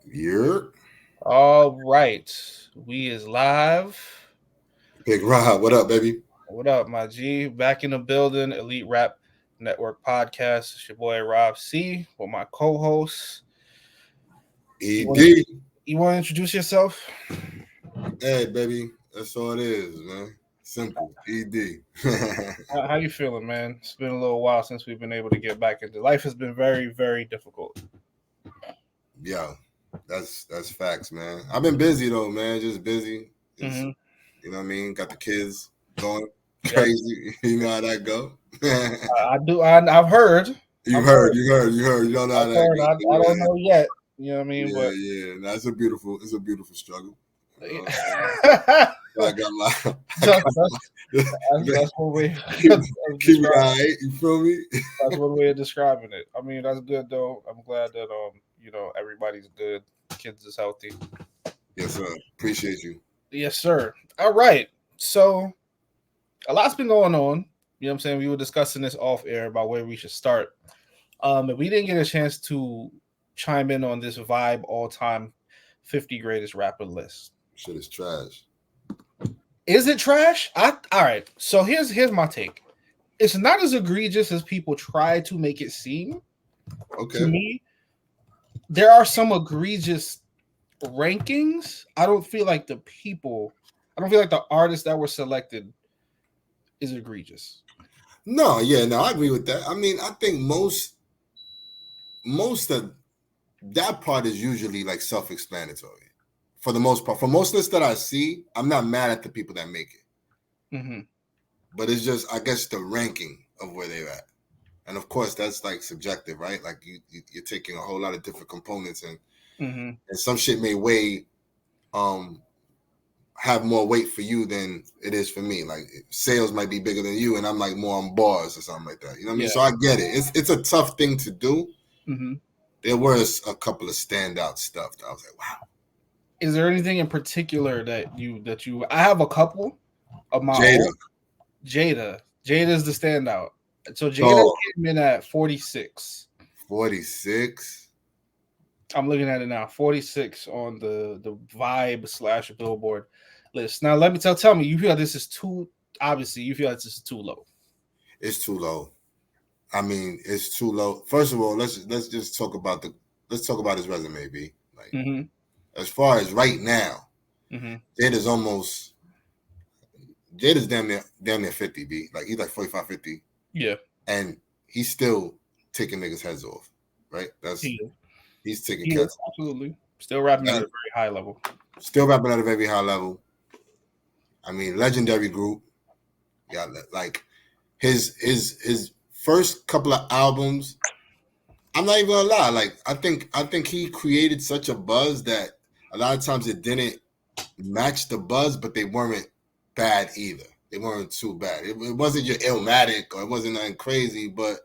You're All right, we is live. Big Rob. What up, baby? What up, my G? Back in the building, Elite Rap Network podcast. It's your boy Rob C. With my co-host. You ED. want you want to introduce yourself? Hey, baby. That's all it is, man. Simple. ED. How you feeling, man? It's been a little while since we've been able to get back into life. Has been very, very difficult. Yo, that's facts, man. I've been busy though, man. Just busy. Just Mm-hmm. you know what I mean. Got the kids going Yep, crazy. You know how that go. I do. I've heard. you I've heard. heard. You heard. You heard. You don't know how I've that heard. I don't go. know yet. You know what I mean? Yeah, But yeah. That's a beautiful. It's a beautiful struggle. You know what I'm saying? that's, I got my. I that's, got my. that's one way keep, of keep it describing. all right. You feel me? That's one way of describing it. I mean, that's good though. I'm glad that everybody's good. Kids is healthy. Yes, sir. Appreciate you. Yes, sir. All right. So a lot's been going on. You know what I'm saying? We were discussing this off air about where we should start. But we didn't get a chance to chime in on this vibe all time 50 greatest rapper list. Shit is trash. Is it trash? All right. So here's my take. It's not as egregious as people try to make it seem. To Okay. me, there are some egregious rankings. I don't feel like the artists that were selected is egregious. No, yeah, no, I agree with that. I mean, I think most of that part is usually like self-explanatory for the most part. For most lists that I see, I'm not mad at the people that make it, Mm-hmm. but it's just I guess the ranking of where they're at, and of course that's like subjective, right? Like you're taking a whole lot of different components, Mm-hmm. and some shit may weigh um have more weight for you than it is for me. Like sales might be bigger than you, and I'm like more on bars or something like that. You know what I mean? Yeah. So I get it. It's a tough thing to do. Mm-hmm. There was a couple of standout stuff that I was like, wow, Is there anything in particular that you? I have a couple of my Jada. own. Jada. Jada is the standout. So Jada So came in at 46. 46. I'm looking at it now. 46 on the Vibe slash Billboard list. Now let me tell me, you feel like this is too obviously you feel like this is too low. It's too low. I mean, it's too low. First of all, let's just let's talk about his resume, B. Like Mm-hmm. as far as right now, Mm-hmm. Jada's almost Jada's damn near 50, B. Like he's like 45, 50. Yeah. And he's still taking niggas' heads off, right? He is. He's taking He is cats. absolutely still rapping at a And very high level. still rapping at a very high level. I mean, legendary group. Yeah, like his first couple of albums. I'm not even gonna lie. Like I think he created such a buzz that a lot of times it didn't match the buzz, but they weren't bad either. They weren't too bad. It wasn't your Illmatic or it wasn't nothing crazy, but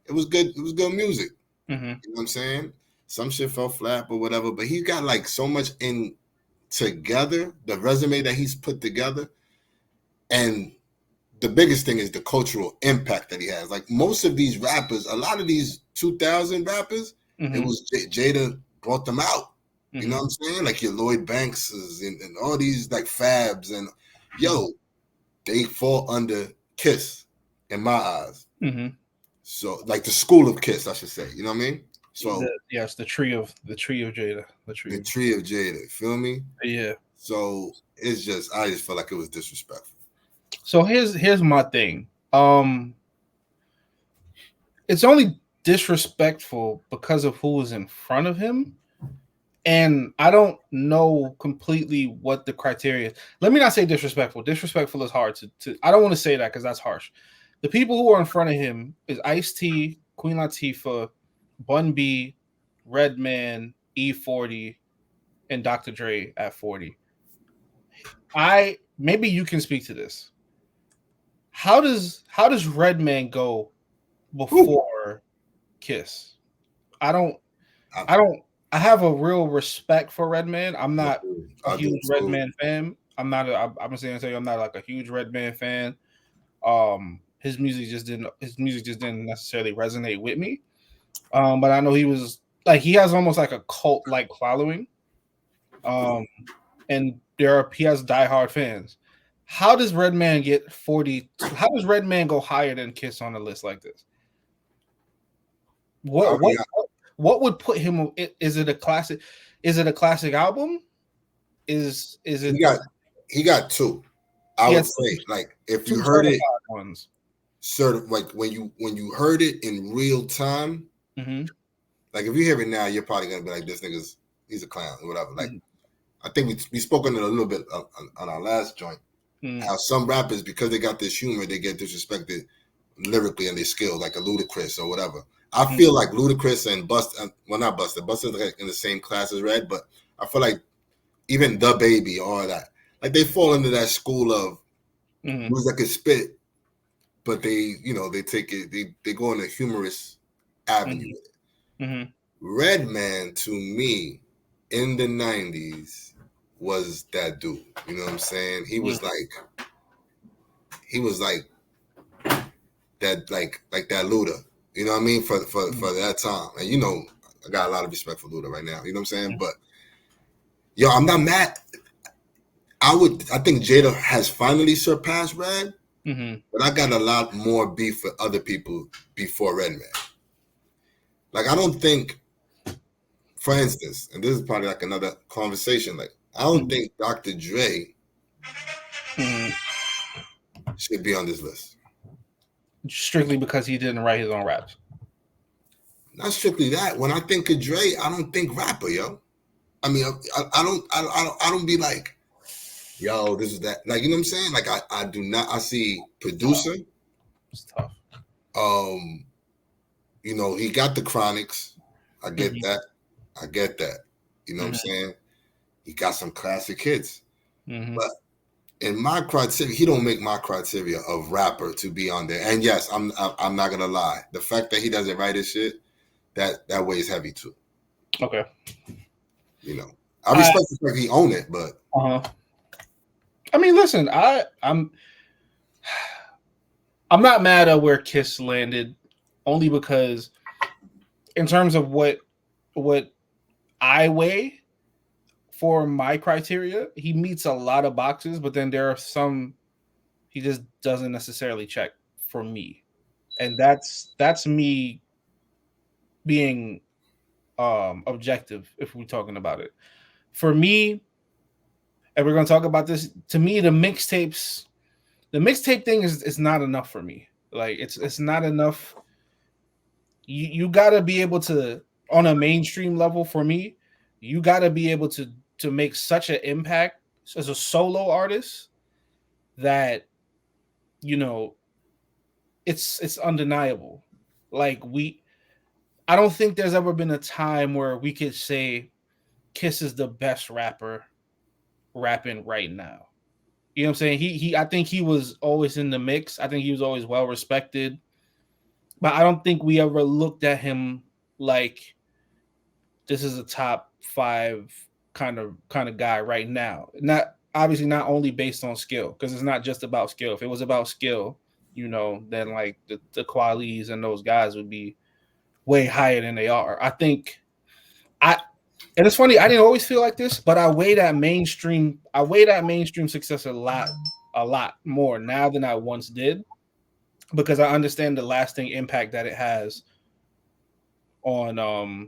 it was good. It was good music. Mm-hmm. You know what I'm saying? Some shit fell flat or whatever, but he got like so much in together, the resume that he's put together. And the biggest thing is the cultural impact that he has. Like most of these rappers, a lot of these 2000 rappers, it Mm-hmm. was Jada brought them out. You know Mm-hmm. what I'm saying? Like your Lloyd Bankses and all these like Fabs and Mm-hmm. yo, they fall under Kiss in my eyes. Mm-hmm. So like the school of Kiss, I should say. You know what I mean? So Yes, the tree of Jada. The tree the of tree of Jada, feel me? Yeah. So it's just I just felt like it was disrespectful. So here's my thing. It's only disrespectful because of who was in front of him. And I don't know completely what the criteria is. Let me not say disrespectful. Disrespectful is hard to I don't want to say that because that's harsh. The people who are in front of him is Ice T, Queen Latifah, Bun B, Redman, E40, and Dr. Dre at 40. I maybe you can speak to this. How does Redman go Whew. before Kiss? I don't I, I don't I have a real respect for Redman. I'm I not do. a I do huge too. Redman fan. I'm gonna say I'm not like a huge Redman fan. His music just didn't necessarily resonate with me. But I know he was like he has almost like a cult like following. And he has diehard fans. How does Redman get 40? How does Redman go higher than Kiss on a list like this? I mean, What would put him? Is it a classic? Is it a classic album? Is it? He got two. I would say, like, if you heard it, ones. like when you heard it in real time, like if you hear it now, you're probably gonna be like, this nigga's he's a clown or whatever. Like, I think we spoke on it a little bit on our last joint. How some rappers, because they got this humor, they get disrespected lyrically and their skill, like a Ludacris or whatever. I feel like Ludacris and Busta, well, not Busta. Busta's like in the same class as Red, but I feel like even The Baby, all that, like they fall into that school of who's that can spit, but they take it, they go in a humorous avenue with it. Redman, to me, in the 90s, was that dude. You know what I'm saying? He was like that, like that Luda. You know what I mean? For that time. And you know, I got a lot of respect for Luda right now. You know what I'm saying? But yo, I'm not mad. I think Jada has finally surpassed Red, but I got a lot more beef with other people before Redman. Like, I don't think, for instance, and this is probably like another conversation, like, I don't think Dr. Dre should be on this list. Strictly because he didn't write his own raps. Not strictly that. When I think of Dre, I don't think rapper, yo. I mean, I don't be like, yo, this is that. Like, you know what I'm saying? Like, I do not. I see producer. It's tough. You know, he got the Chronics. I get that. I get that. You know what I'm saying? He got some classic hits. But in my criteria, he don't make my criteria of rapper to be on there. And yes, I'm not gonna lie. The fact that he doesn't write his shit, that weighs heavy too. Okay. You know, I respect the fact he own it, but I mean, listen, I'm not mad at where Kiss landed, only because in terms of what I weigh for my criteria, he meets a lot of boxes, but then there are some he just doesn't necessarily check for me. And that's me being objective if we're talking about it. For me, and we're going to talk about this, to me the mixtape thing is not enough for me. Like, it's not enough. You got to be able to, on a mainstream level, for me, you got to be able to make such an impact as a solo artist that, you know, it's undeniable. Like, I don't think there's ever been a time where we could say Kiss is the best rapper rapping right now. You know what I'm saying? I think he was always in the mix. I think he was always well respected. But I don't think we ever looked at him like this is a top 5 kind of guy right now. Not obviously not only based on skill, because it's not just about skill. If it was about skill, you know, then like the Qualies and those guys would be way higher than they are. I think and it's funny, I didn't always feel like this, but I weigh that mainstream success a lot more now than I once did, because I understand the lasting impact that it has on your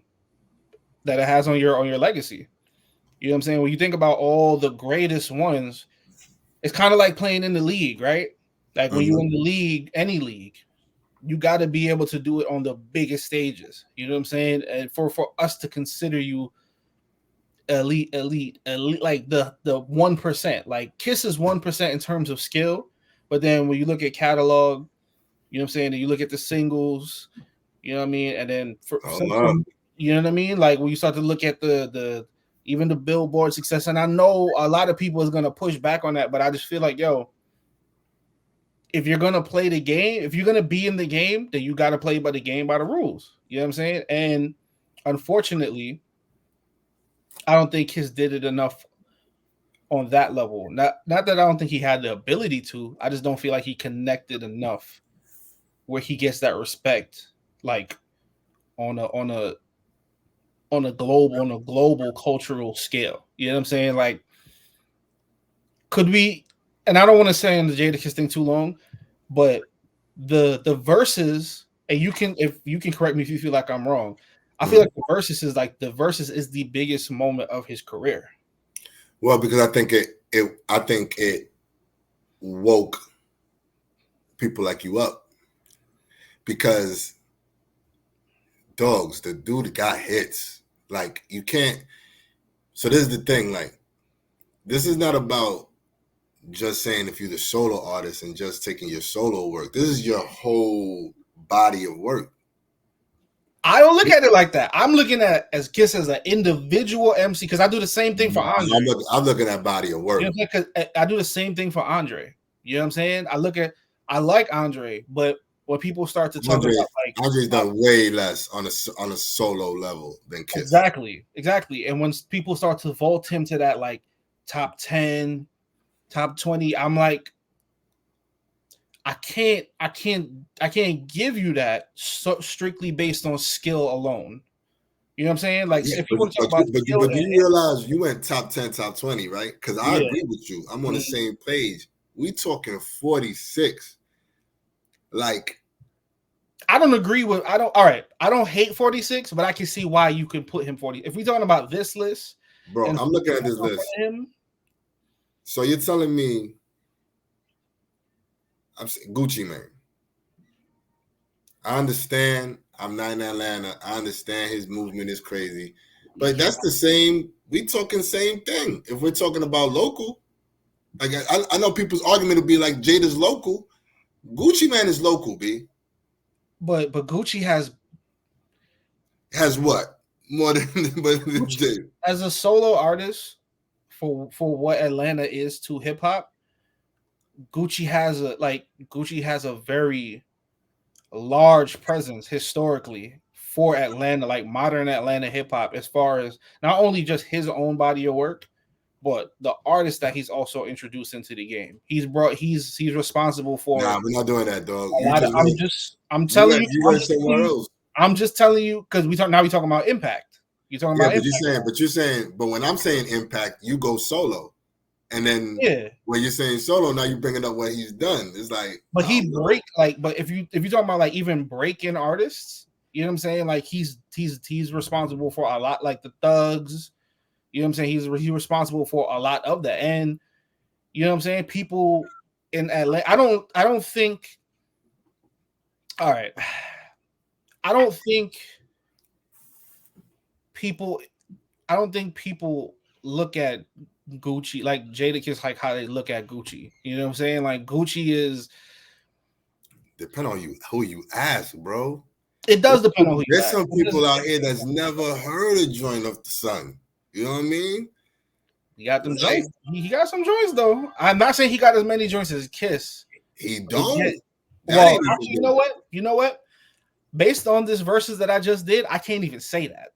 legacy. You know what I'm saying? When you think about all the greatest ones, it's kind of like playing in the league, right? Like when you're in the league, any league, you got to be able to do it on the biggest stages. You know what I'm saying? And for us to consider you elite, like the 1%, like Kiss is 1% in terms of skill, but then when you look at catalog, you know what I'm saying, and you look at the singles, you know what I mean, and then you know what I mean, like when you start to look at the even the Billboard success, and I know a lot of people is gonna push back on that, but I just feel like, yo, if you're gonna play the game, if you're gonna be in the game, then you got to play by the game, by the rules. You know what I'm saying? And unfortunately, I don't think Kiss did it enough on that level. Not that I don't think he had the ability to. I just don't feel like he connected enough where he gets that respect, like on a on a global cultural scale. You know what I'm saying? Like, could we? And I don't want to say in the Jadakiss thing too long, but the verses, and if you can correct me if you feel like I'm wrong. I feel like the verses is the biggest moment of his career. Well, because I think it woke people like you up, because dogs, the dude got hits. Like, you can't. So this is the thing. Like, this is not about just saying if you're the solo artist and just taking your solo work. This is your whole body of work. I don't look at it like that. I'm looking at as Kiss as an individual MC, because I do the same thing for Andre. I'm looking at body of work. You know, because I do the same thing for Andre. You know what I'm saying? I like Andre, but when people start to talk about like Andre's done way less on a solo level than Kiss. Exactly. And when people start to vault him to that like top 10, top 20, I'm like, I can't give you that strictly based on skill alone. You know what I'm saying? Like, yeah, if you want to talk about skill, but you realize you went top 10, top 20, right? Because I agree with you. I'm on the same page. We talking 46. Like, I don't agree with. All right. I don't hate 46, but I can see why you could put him 40. If we're talking about this list, bro, I'm looking at this list. So you're telling me, I'm saying Gucci Mane. I understand. I'm not in Atlanta. I understand his movement is crazy, but that's the same. We talking same thing. If we're talking about local, like I know people's argument would be like Jada's local. Gucci Mane is local, B. But Gucci has what more than Jada as a solo artist for what Atlanta is to hip hop. Gucci has a very large presence historically for Atlanta, like modern Atlanta hip hop, as far as not only just his own body of work, but the artists that he's also introduced into the game. He's responsible for. Nah, we're not doing that, dog. I'm telling you. You went somewhere else. I'm just telling you, because we talking about impact. You're talking about impact. But when I'm saying impact, you go solo. And then when you're saying solo, now you're bringing up what he's done. It's like, but but if you're talking about like even breaking artists, you know what I'm saying? Like he's responsible for a lot, like the Thugs. You know what I'm saying? He's responsible for a lot of that, and you know what I'm saying? People in Atlanta, I don't think. All right, I don't think people look at Gucci like Jadakiss like how they look at Gucci. You know what I'm saying? Like Gucci is depend on who you ask, bro. It does depend on who you ask. There's some people out here that's never heard a joint of the Sun. You know what I mean? He got them joints. He got some joints though. I'm not saying he got as many joints as Kiss. He don't. Well, actually, you know what? Based on this verses that I just did, I can't even say that.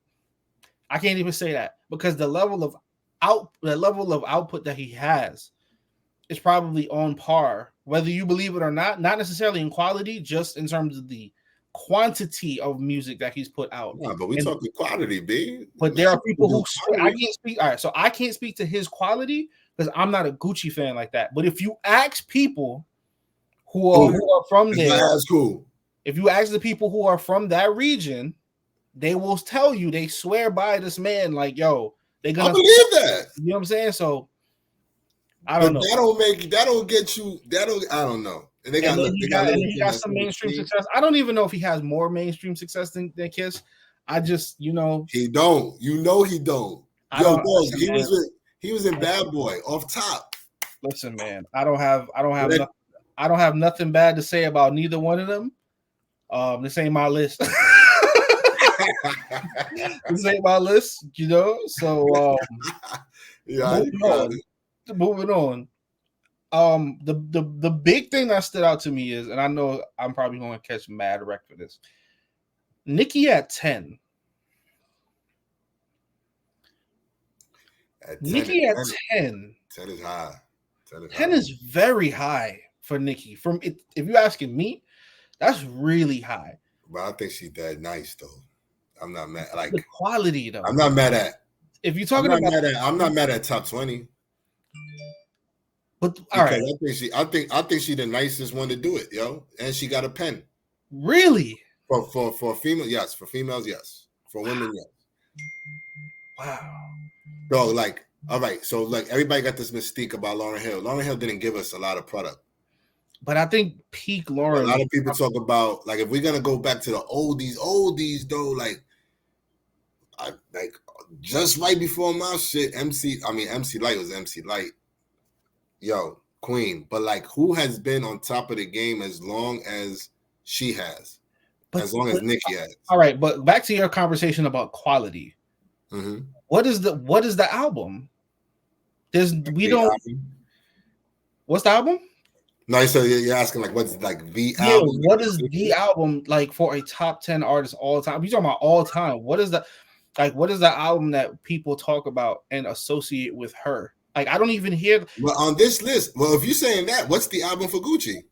Because the level of output that he has is probably on par, whether you believe it or not necessarily in quality, just in terms of the quantity of music that he's put out. Yeah, but we talking quality, B. But there are people who I can't speak. All right, so I can't speak to his quality because I'm not a Gucci fan like that. But if you ask people who are from there, that's cool. If you ask the people who are from that region, they will tell you, they swear by this man, like, yo, they're gonna believe that. You know what I'm saying? So I don't know. I don't know. And he got some mainstream success. I don't even know if he has more mainstream success than Kiss. I just, he don't. He don't. He was in Bad Boy off top. Listen, man, I don't have nothing bad to say about neither one of them. This ain't my list. This ain't my list, So moving on. The big thing that stood out to me is, and I know I'm probably going to catch mad wreck for this. Nicki at 10. Nicki at 10. 10 is high. 10 is very high for Nicki. If you're asking me, that's really high. But I think she's that nice though. I'm not mad. The Like quality though. I'm not mad at. If you're I'm talking not about, mad at. I'm not mad at top 20 but all right, because I think she the nicest one to do it, yo. And she got a pen really, for female. Yes, for females, yes. For women, yes. wow. So like, all right. So like, everybody got this mystique about Lauryn Hill. Lauryn Hill didn't give us a lot of product. But I think peak A Lauren. lot of people talk about like if we're gonna go back to the oldies though, like I like just right before my shit, MC Light was MC Light. Yo, Queen. But like who has been on top of the game as long as she has? As long as Nicki has. All right, but back to your conversation about quality. Mm-hmm. What is the album? What's the album? No, so you're asking like what's like the Yeah, album? what is the album like for a top 10 artist all time? You talking about all time? What is the album that people talk about and associate with her? Like I don't even hear. Well, on this list, well, if you're saying that, what's the album for Gucci?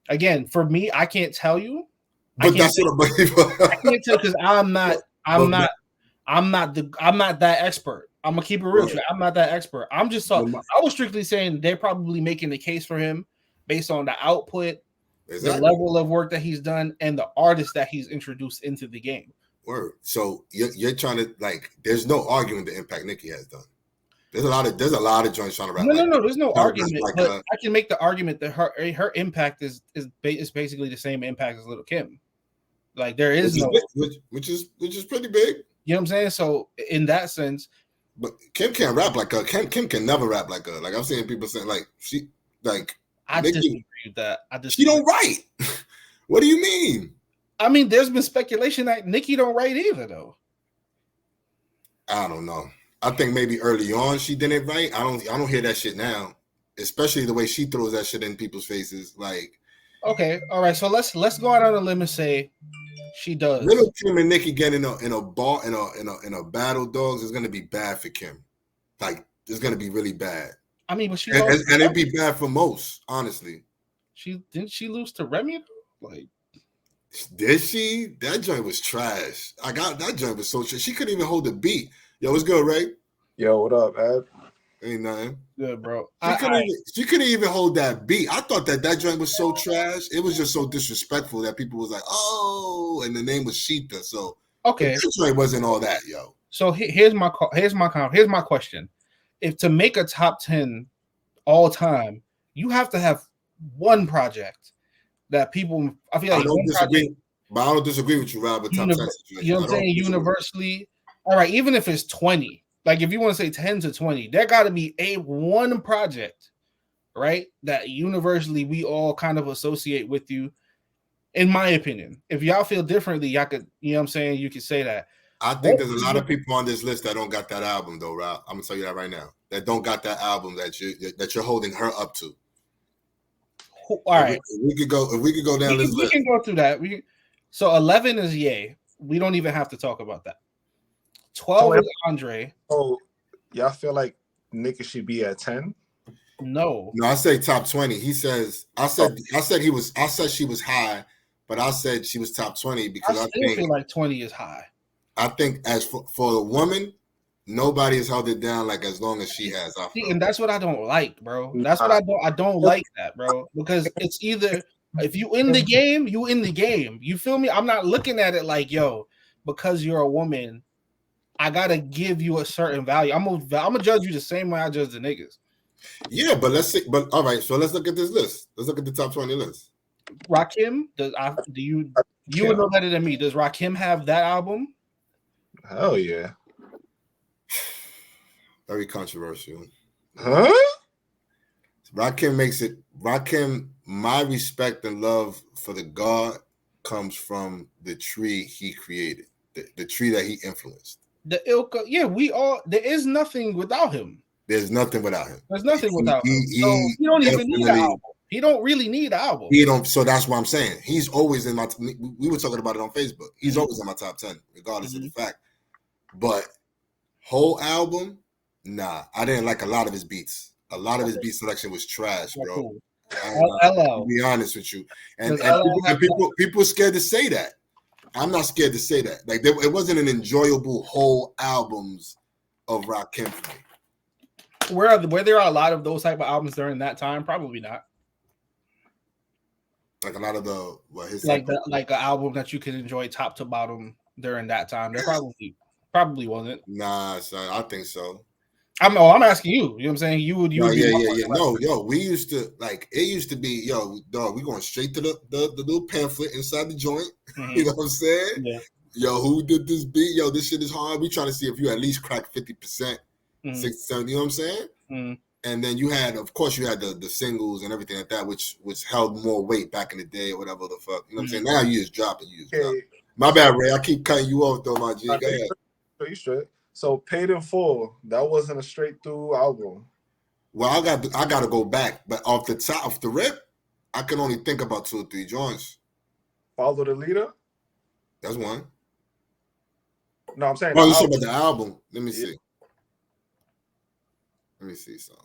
Again, for me, I can't tell you. But that's what I can't tell because I'm not that expert. I'm gonna keep it real. Right. I'm not that expert. I'm just talking. I was strictly saying they're probably making the case for him based on the output, the level of work that he's done, and the artist that he's introduced into the game. Word. So you're trying to like. There's no arguing the impact Nicki has done. There's a lot of joints trying to rap. No. There's no argument. Like, but I can make the argument that her impact is basically the same impact as Lil' Kim. Like there is which is pretty big. You know what I'm saying? So in that sense. But Kim can't rap like her. Kim can never rap like her. Like I'm seeing people saying, like she, like I disagree with that. She don't write. What do you mean? I mean, there's been speculation that Nicki don't write either, though. I don't know. I think maybe early on she didn't write. I don't hear that shit now, especially the way she throws that shit in people's faces. Like, okay, all right. So let's go out on a limb and say she does. Little Kim and Nicki getting in a battle, dogs, is gonna be bad for Kim. Like it's gonna be really bad. I mean, but and it'd be bad for most, honestly. Didn't she lose to Remy? Like, did she? That joint was trash. That joint was so trash. She couldn't even hold the beat. Yo, what's good, Ray? Yo, what up, Ed? Ain't nothing. Good, bro. She couldn't even hold that beat. I thought that joint was so trash. It was just so disrespectful that people was like, oh, and the name was Sheeta. So okay, that joint wasn't all that, yo. So here's my question: if to make a top 10 all time, you have to have one project that people. I feel like I don't disagree, but I don't disagree with you, Rob. But top 10 you know what I'm saying? Universally, all right. Even if it's 20. Like if you want to say 10 to 20, there got to be one project, right? That universally we all kind of associate with you, in my opinion. If y'all feel differently, y'all could, you know what I'm saying? You could say that. I think there's a lot of people on this list that don't got that album though, Rob. I'm gonna tell you that right now. That don't got that album that you're holding her up to. All right. If we could go down this list. We can go through that. So 11 is Ye. We don't even have to talk about that. 12 is Andre. Oh, y'all feel like Nicki should be at 10? No, I say top 20. He says I said she was high, but I said she was top 20 because I think feel like 20 is high. I think as for a woman, nobody has held it down like as long as she has. And that's what I don't like, bro. That's what I don't like that, bro. Because it's either if you in the game, you in the game. You feel me? I'm not looking at it like, yo, because you're a woman, I gotta give you a certain value. I'm gonna judge you the same way I judge the niggas. Yeah, but let's see. But all right, so let's look at this list. Let's look at the top 20 list. Rakim, you would know better than me. Does Rakim have that album? Hell yeah. Very controversial. Huh? Rakim, my respect and love for the God comes from the tree he created, the tree that he influenced. The Ilka, yeah, there is nothing without him. There's nothing without him. There's nothing without him. So he don't even need an album. He don't really need an album. So that's what I'm saying. He's always in my. We were talking about it on Facebook. He's always in my top 10, regardless of the fact. But whole album, nah. I didn't like a lot of his beats. A lot of his beat selection was trash, bro. Cool. To be honest with you, and people scared to say that. I'm not scared to say that. Like it wasn't an enjoyable whole albums of Rakim for me. Were there a lot of those type of albums during that time? Probably not. Like a lot of the like an album that you could enjoy top to bottom during that time. There probably wasn't. Nah, son, I think so. I'm asking you. You know what I'm saying? You would. Yeah. No, yo, we used to like it used to be, yo, dog. We going straight to the little pamphlet inside the joint. Mm-hmm. You know what I'm saying? Yeah. Yo, who did this beat? Yo, this shit is hard. We trying to see if you at least crack 50%, 60, 70. You know what I'm saying? Mm-hmm. And then you had, of course, you had the singles and everything like that, which held more weight back in the day or whatever the fuck. You know what I'm saying? Now you just drop it. My bad, Ray. I keep cutting you off though, my G. Go ahead. You straight. So Paid in Full, that wasn't a straight through album. Well, I got to go back, but off the rip, I can only think about 2 or 3 joints. Follow the Leader. That's one. No, I'm saying. Oh, you talking about the album? Let me see. Let me see something.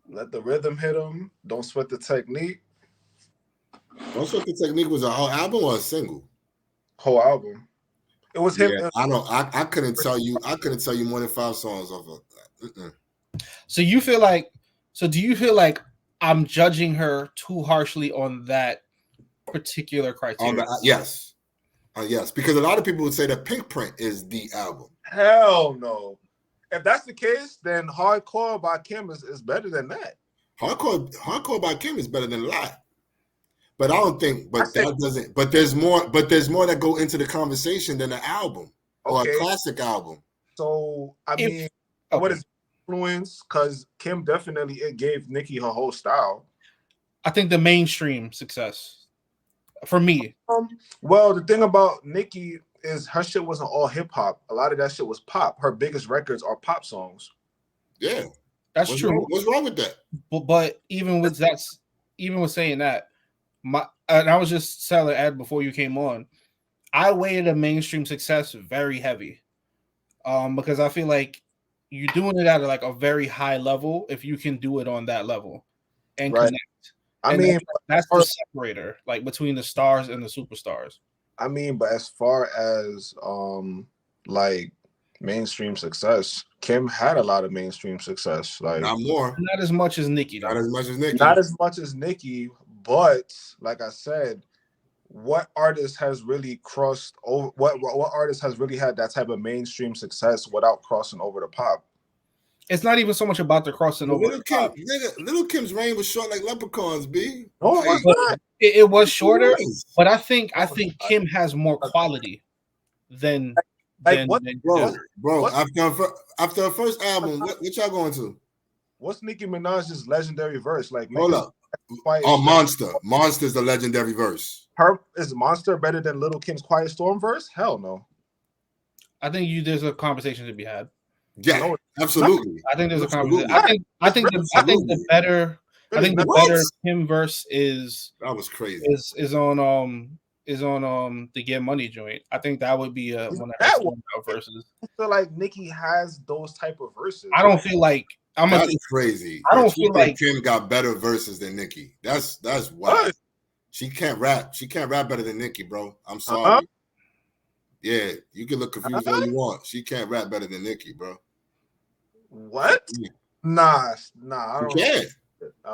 Let the Rhythm Hit 'Em. Don't Sweat the Technique. Don't Sweat the Technique was a whole album or a single? Whole album. It was him. Yeah, I couldn't tell you. I couldn't tell you more than 5 songs off of that. So do you feel like I'm judging her too harshly on that particular criteria? Yes. Yes, because a lot of people would say that Pink Print is the album. Hell no. If that's the case, then Hardcore by Kim is better than that. Hardcore by Kim is better than a lot. But I don't think, that doesn't. But there's more that go into the conversation than an album or a classic album. So what is influence? Because Kim definitely gave Nicki her whole style. I think the mainstream success for me. Well, the thing about Nicki is her shit wasn't all hip hop. A lot of that shit was pop. Her biggest records are pop songs. Yeah, that's true. What's wrong with that? But even with saying that, and I was just telling Ed before you came on, I weighted a mainstream success very heavy, because I feel like you're doing it at like a very high level if you can do it on that level and connect. That's the separator, like between the stars and the superstars. I mean, but as far as like mainstream success, Kim had a lot of mainstream success. Like not as much as Nicki. Not as much as Nicki. But like I said, what artist has really crossed over? What artist has really had that type of mainstream success without crossing over the pop? It's not even so much about the crossing over. Little Kim's reign was short like leprechauns, B. No, it was not. It was shorter, but I think Kim has more quality than bro. After her first album, what y'all going to? What's Nicki Minaj's legendary verse? Like, hold up. Monster. Monster's the legendary verse. Is Monster better than Little Kim's Quiet Storm verse? Hell no. I think there's a conversation to be had. Yeah, absolutely. I think there's a conversation. I think the better Kim verse is that was crazy. Is on the Get Money joint. I think that would be one of her verses. I feel like Nicki has those type of verses. I don't feel like that's crazy. I don't feel like Kim got better verses than Nicki. That's wild. She can't rap. She can't rap better than Nicki, bro. I'm sorry. Yeah, you can look confused all you want. She can't rap better than Nicki, bro. What? Nah. I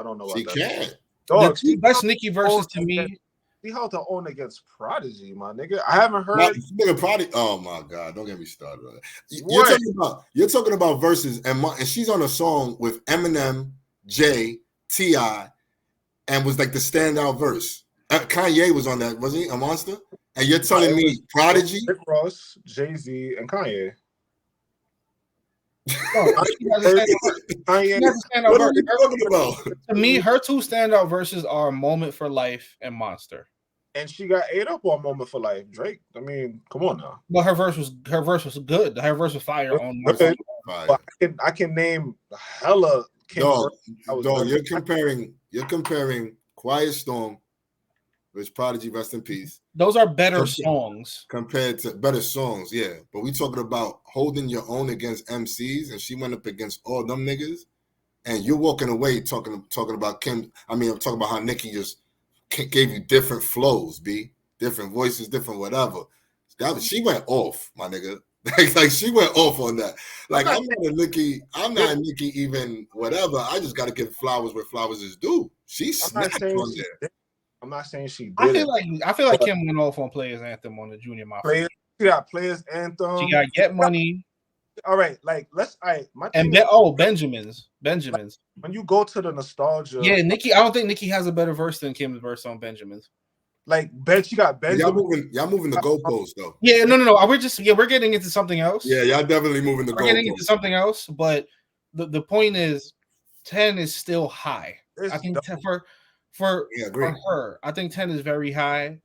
don't know. She can't. The two best Nicki verses to me. She held her own against Prodigy, my nigga. I haven't heard. Prodigy. Oh my god! Don't get me started on that. You're talking about verses, and she's on a song with Eminem, Jay, T.I., and was like the standout verse. Kanye was on that, wasn't he? A Monster. And you're telling me Prodigy, Rick Ross, Jay-Z, and Kanye. What are you talking about? To me, her two standout verses are "Moment for Life" and "Monster." And she got ate up on "Moment for Life." Drake. I mean, come on now. But her verse was good. Her verse was fire on Monster. But I can name hella. You're comparing Quiet Storm, which Prodigy, rest in peace. Those are better songs. Compared to better songs, yeah. But we talking about holding your own against MCs, and she went up against all them niggas, and you're walking away talking about Kim. I mean, I'm talking about how Nicki just gave you different flows, B. different voices, different whatever. She went off, my nigga. like she went off on that. Like I'm not a Nicki even whatever. I just gotta give flowers where flowers is due. She snapped on there. I'm not saying she did. I feel like Kim went off on Players Anthem on the Junior Mafia. She got Players Anthem. She got Get Money. All right, like Benjamin's. Like, when you go to the nostalgia, yeah, Nicki. I don't think Nicki has a better verse than Kim's verse on Benjamin's. Like she got Benjamin. Y'all moving the goalposts though. Yeah, no. We're getting into something else. Yeah, y'all definitely moving the goalposts. We're getting into something else, but the point is, 10 is still high. I think for her, I think 10 is very high.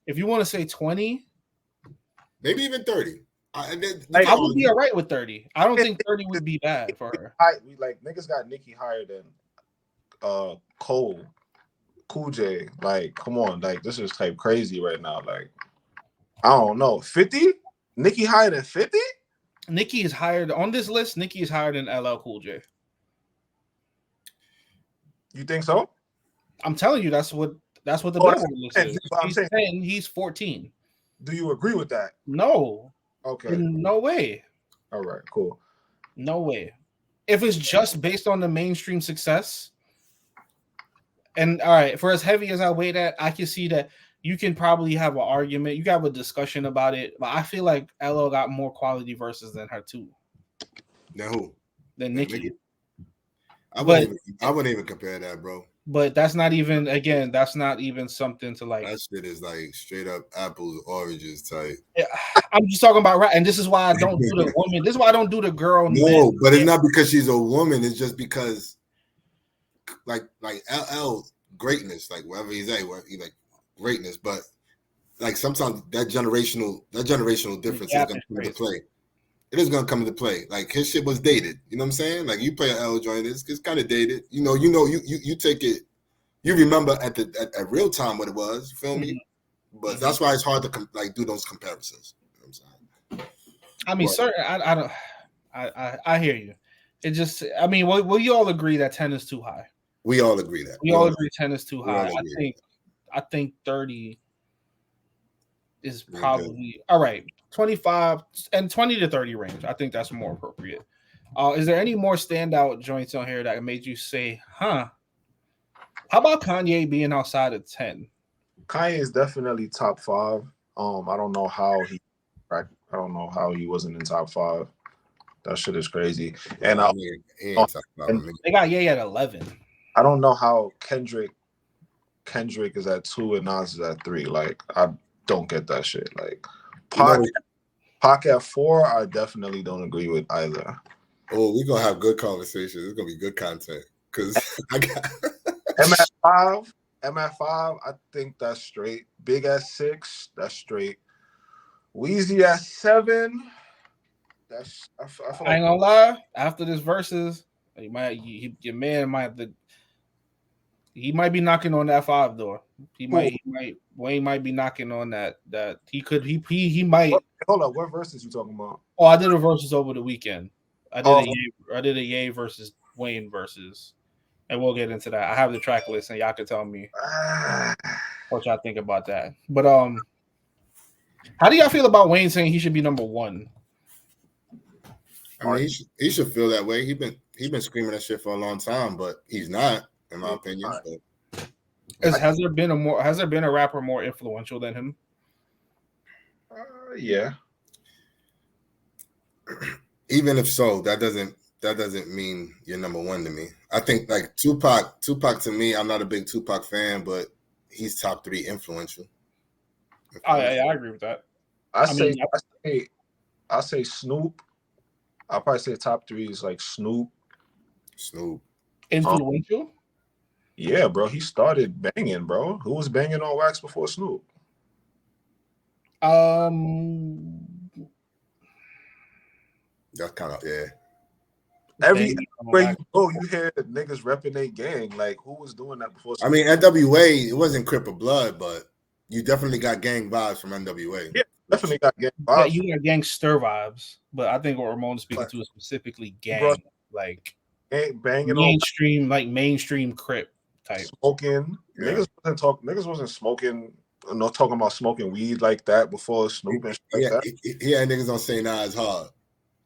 If you want to say 20, maybe even 30. I would be all right with 30. I don't think 30 would be bad for her. Like niggas got Nicki higher than Cole, Cool J. Like, come on, like this is type crazy right now. Like, I don't know, 50. Nicki higher than 50. Nicki is higher on this list. Nicki is higher than LL Cool J. You think so? I'm telling you, that's what the Billboard list is. He's 10, he's 14. Do you agree with that? No. Okay. No way. All right, cool. No way. If it's just based on the mainstream success, and all right, for as heavy as I weigh that, I can see that you can probably have an argument. You can have a discussion about it, but I feel like LL got more quality verses than her too. Than who? Than Nicki. I wouldn't even compare that, bro. But that's not even something to like. That shit is like straight up apples, oranges type. Yeah, I'm just talking about and this is why I don't do the woman. This is why I don't do the girl. No, but it's not because she's a woman. It's just because, like LL greatness, like wherever he's at, like greatness. But like sometimes that generational difference is gonna come into play. It is gonna come into play. Like his shit was dated. You know what I'm saying? Like you play an L joint, it's kind of dated. You take it. You remember at real time what it was. You feel me? But that's why it's hard to do those comparisons. You know what I'm saying? I mean, I don't. I hear you. It just. I mean, will you all agree that 10 is too high? We all agree that. We all agree 10 is too high. I think 30 is probably all right. 25 and 20 to 30 range. I think that's more appropriate. Is there any more standout joints on here that made you say, huh? How about Kanye being outside of 10? Kanye is definitely top 5. I don't know how he wasn't in top 5. That shit is crazy. And they got Ye at 11. I don't know how Kendrick is at 2 and Nas is at 3. Like, I don't get that shit. Like, Pac at 4, I definitely don't agree with either. Oh, we're gonna have good conversations. It's gonna be good content. Cause I got M at 5, I think that's straight. Big at 6, that's straight. Weezy at 7, that's I ain't gonna lie. After this versus, your man might have to. He might be knocking on that 5 door. Wayne might be knocking on that. That he could. He might. Hold up. What verses you talking about? Oh, I did a versus over the weekend. I did a Ye versus Wayne versus, and we'll get into that. I have the track list, and y'all can tell me what y'all think about that. But how do y'all feel about Wayne saying he should be number 1? I mean, he should feel that way. He been screaming that shit for a long time, but he's not. In my opinion, has there been a rapper more influential than him? Yeah. Even if so, that doesn't mean you're number 1 to me. I think like Tupac to me, I'm not a big Tupac fan, but he's top 3 influential. I agree with that. I say Snoop. I'll probably say top 3 is like Snoop. Influential? Yeah, bro. He started banging, bro. Who was banging on wax before Snoop? That's kind of Everywhere you go, you hear niggas repping their gang. Like, who was doing that before Snoop? I mean, NWA, it wasn't Crip or Blood, but you definitely got gang vibes from NWA. Yeah, definitely got gang vibes. Yeah, you got gangster vibes, but I think what Ramon is speaking to is specifically gang, bro, like banging mainstream, like mainstream Crip type smoking. Yeah. Niggas wasn't smoking talking about smoking weed like that before Snoop and shit like Yeah, that. he had niggas on St. Nas hard.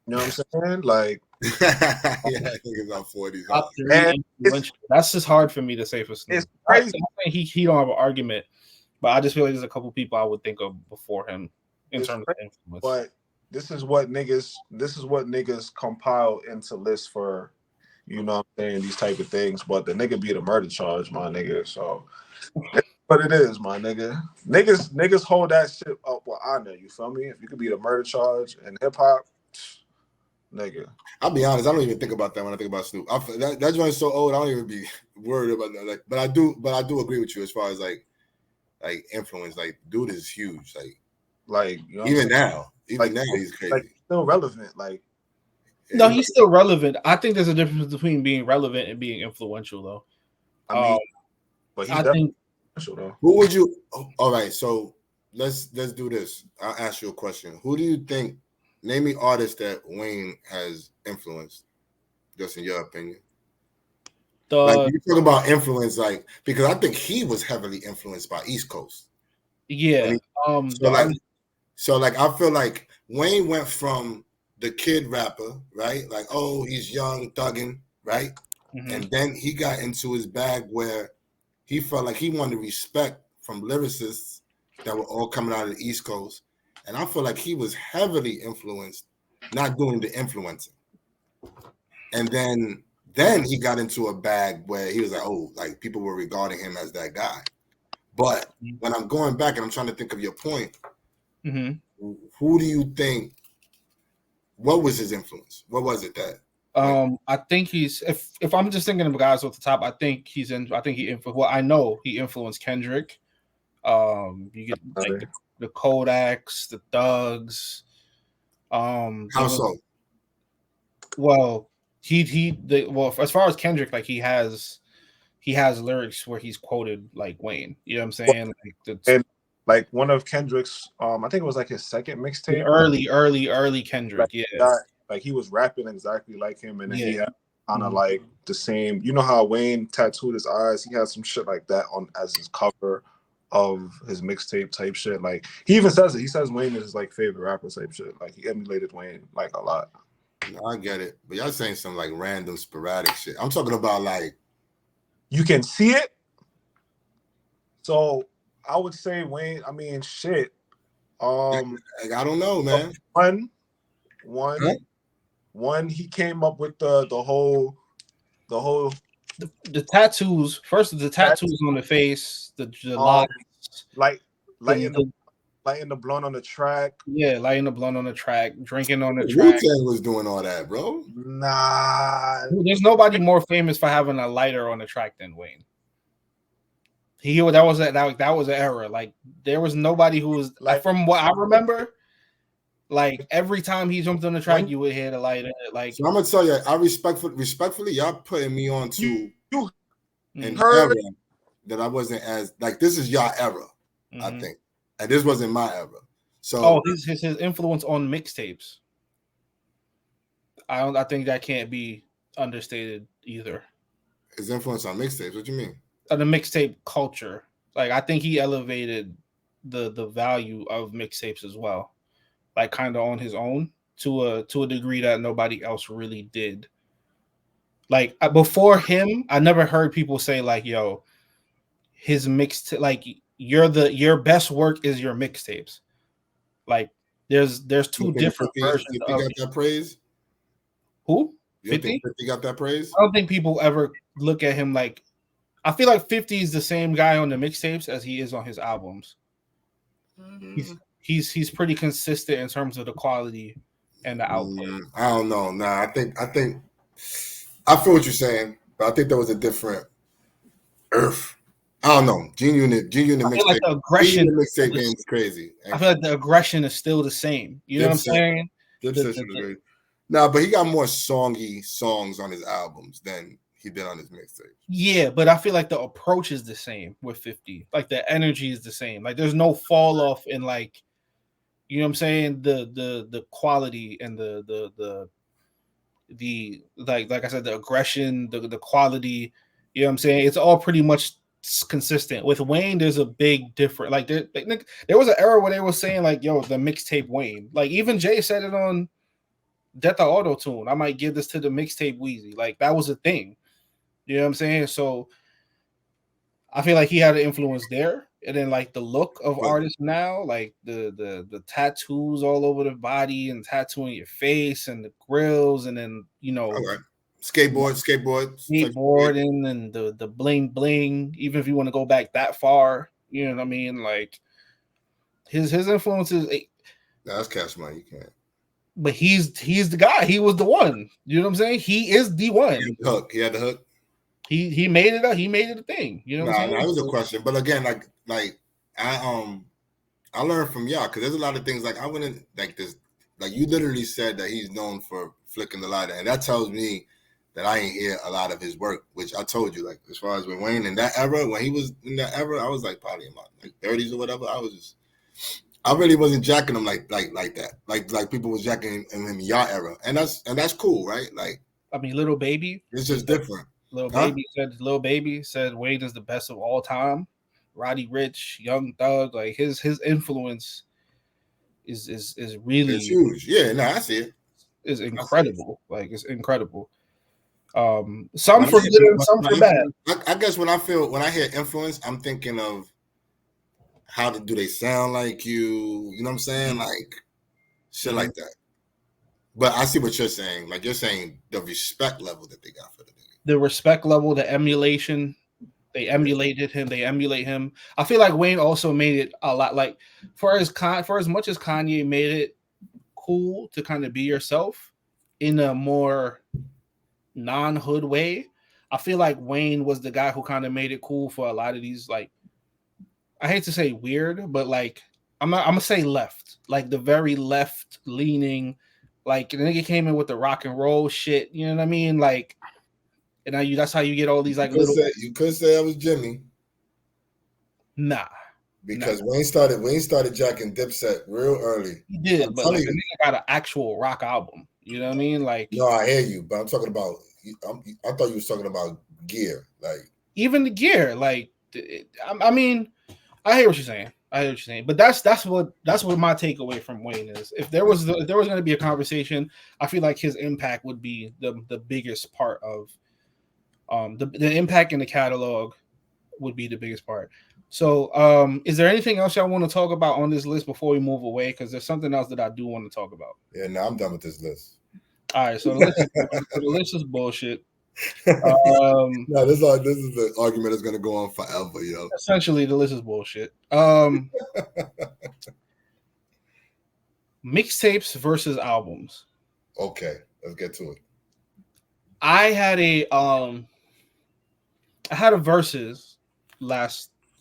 You know what I'm saying? Like, Yeah, niggas on 40s hard. Top three influential. That's just hard for me to say for Snoop. It's crazy. I think he don't have an argument, but I just feel like there's a couple people I would think of before him in terms of influence. But this is what niggas compile into lists for, you know what I'm saying, these type of things. But the nigga beat a murder charge, my nigga. So that's what it is, my nigga. Niggas hold that shit up with honor, you feel me? If you could beat a murder charge in hip hop, nigga. I'll be honest, I don't even think about that when I think about Snoop. That joint's so old, I don't even be worried about that. Like, but I do agree with you as far as like influence. Like, dude is huge. Like You know even now he's crazy. Like, still relevant. Like, no, he's still relevant. I think there's a difference between being relevant and being influential, though. I mean, but he's definitely influential, though. Who would you? All right, so let's do this. I'll ask you a question. Who do you think? Name me artists that Wayne has influenced, just in your opinion. Like you talk about influence, like because I think he was heavily influenced by East Coast. Yeah. So I feel like Wayne went from the kid rapper, right? Like, oh, he's young, thugging, right? Mm-hmm. And then he got into his bag where he felt like he wanted respect from lyricists that were all coming out of the East Coast. And I feel like he was heavily influenced, not doing the influencing. And then he got into a bag where he was like, oh, like people were regarding him as that guy. But when I'm going back and I'm trying to think of your point, who do you think, what was his influence? What was it that? I think he's, if I'm just thinking of guys off the top, I know he influenced Kendrick. You get like the Kodaks, the Thugs. How so? Well, as far as Kendrick, like he has lyrics where he's quoted like Wayne. You know what I'm saying? And like one of Kendrick's, I think it was like his second mixtape. Early Kendrick, like he was rapping exactly like him, and then he had kind of like the same. You know how Wayne tattooed his eyes? He had some shit like that on as his cover of his mixtape type shit. Like he even says it. He says Wayne is his like favorite rapper type shit. Like he emulated Wayne like a lot. No, I get it, but y'all saying some like random sporadic shit. I'm talking about like you can see it. So I would say Wayne. I mean, shit. I don't know, man. One. He came up with the whole the tattoos. First, the tattoos on the face, the locks, lighting the blunt on the track. Yeah, lighting the blunt on the track, drinking on the track. Wu-Tang was doing all that, bro. Nah, there's nobody more famous for having a lighter on the track than Wayne. That was an era. Like there was nobody who was like, from what I remember. Like every time he jumped on the track, you would hear the lighter. Like so, I'm gonna tell you, I respectfully, y'all putting me on to an era that I wasn't as like. This is y'all era, I think, and this wasn't my era. So, his influence on mixtapes. I think that can't be understated either. His influence on mixtapes. What you mean? The mixtape culture. Like I think he elevated the value of mixtapes as well. Like kind of on his own to a degree that nobody else really did. Like before him, I never heard people say like, "Yo, his like your best work is your mixtapes." Like there's two different versions. 50 got that praise. Who? 50 got that praise. I don't think people ever look at him like. I feel like 50 is the same guy on the mixtapes as he is on his albums. He's pretty consistent in terms of the quality and the output. I don't know. Nah, I think I feel what you're saying, but I think there was a different earth. I don't know. G-Unit mixtape. Like the aggression mixtape game is crazy. I feel like the aggression is still the same. You know what I'm saying? Nah, but he got more songs on his albums than he did on his mixtape. Yeah, but I feel like the approach is the same with 50. Like the energy is the same. Like there's no fall off in like, you know what I'm saying? The quality and the like I said, the aggression, the quality, you know what I'm saying? It's all pretty much consistent. With Wayne, there's a big difference. Like there was an era where they were saying like, "Yo, the mixtape Wayne." Like even Jay said it on Death of Auto Tune. I might give this to the mixtape Weezy. Like that was a thing. You know what I'm saying? So I feel like he had an influence there. And then like the look of artists now, like the tattoos all over the body and tattooing your face and the grills, and then skateboarding and the bling bling. Even if you want to go back that far, you know what I mean? Like his influences. That's Cash Money. You can't. But he's the guy. He was the one. You know what I'm saying? He is the one. He had the hook. He made it up. He made it a thing. You know what I'm saying? That was a question. But again, like I learned from y'all because there's a lot of things like I wouldn't like this. Like you literally said that he's known for flicking the lighter, and that tells me that I ain't hear a lot of his work. Which I told you, like as far as with Wayne in that era, when he was in that era, I was like probably in my like 30s or whatever. I really wasn't jacking him like that. Like people was jacking him in y'all era, and that's cool, right? Like I mean, Lil Baby. It's just different. Lil Baby said Wayne is the best of all time. Roddy Ricch, Young Thug, like his influence is really it's huge. Yeah, no, I see it. Is incredible. Like it's incredible. Some for good and some for bad. I guess when I hear influence, I'm thinking of how do they sound like you? You know what I'm saying? Like shit like that. But I see what you're saying. Like you're saying the respect level that they got for the nigga. The respect level, the emulation. They emulated him. They emulate him. I feel like Wayne also made it a lot. Like for as much as Kanye made it cool to kind of be yourself in a more non-hood way, I feel like Wayne was the guy who kind of made it cool for a lot of these. Like I hate to say weird, but like I'm gonna say left, like the very left leaning. Like the nigga came in with the rock and roll shit. You know what I mean? Like. And now that's how you get all these like you could say I was Jimmy. Nah. Because Wayne started jacking Dipset real early. He did, but like the nigga got an actual rock album. You know what I mean? Like no, I hear you, but I'm talking about I thought you was talking about gear. Like even the gear, like I mean, I hear what you're saying. But that's what my takeaway from Wayne is. If there was going to be a conversation, I feel like his impact would be the biggest part of the impact in the catalog would be the biggest part. So is there anything else y'all want to talk about on this list before we move away? Because there's something else that I do want to talk about. Yeah, no, I'm done with this list. All right, so the list is bullshit. No, this is the argument that's gonna go on forever, yo. Essentially, the list is bullshit. Mixtapes versus albums. Okay, let's get to it. I had a versus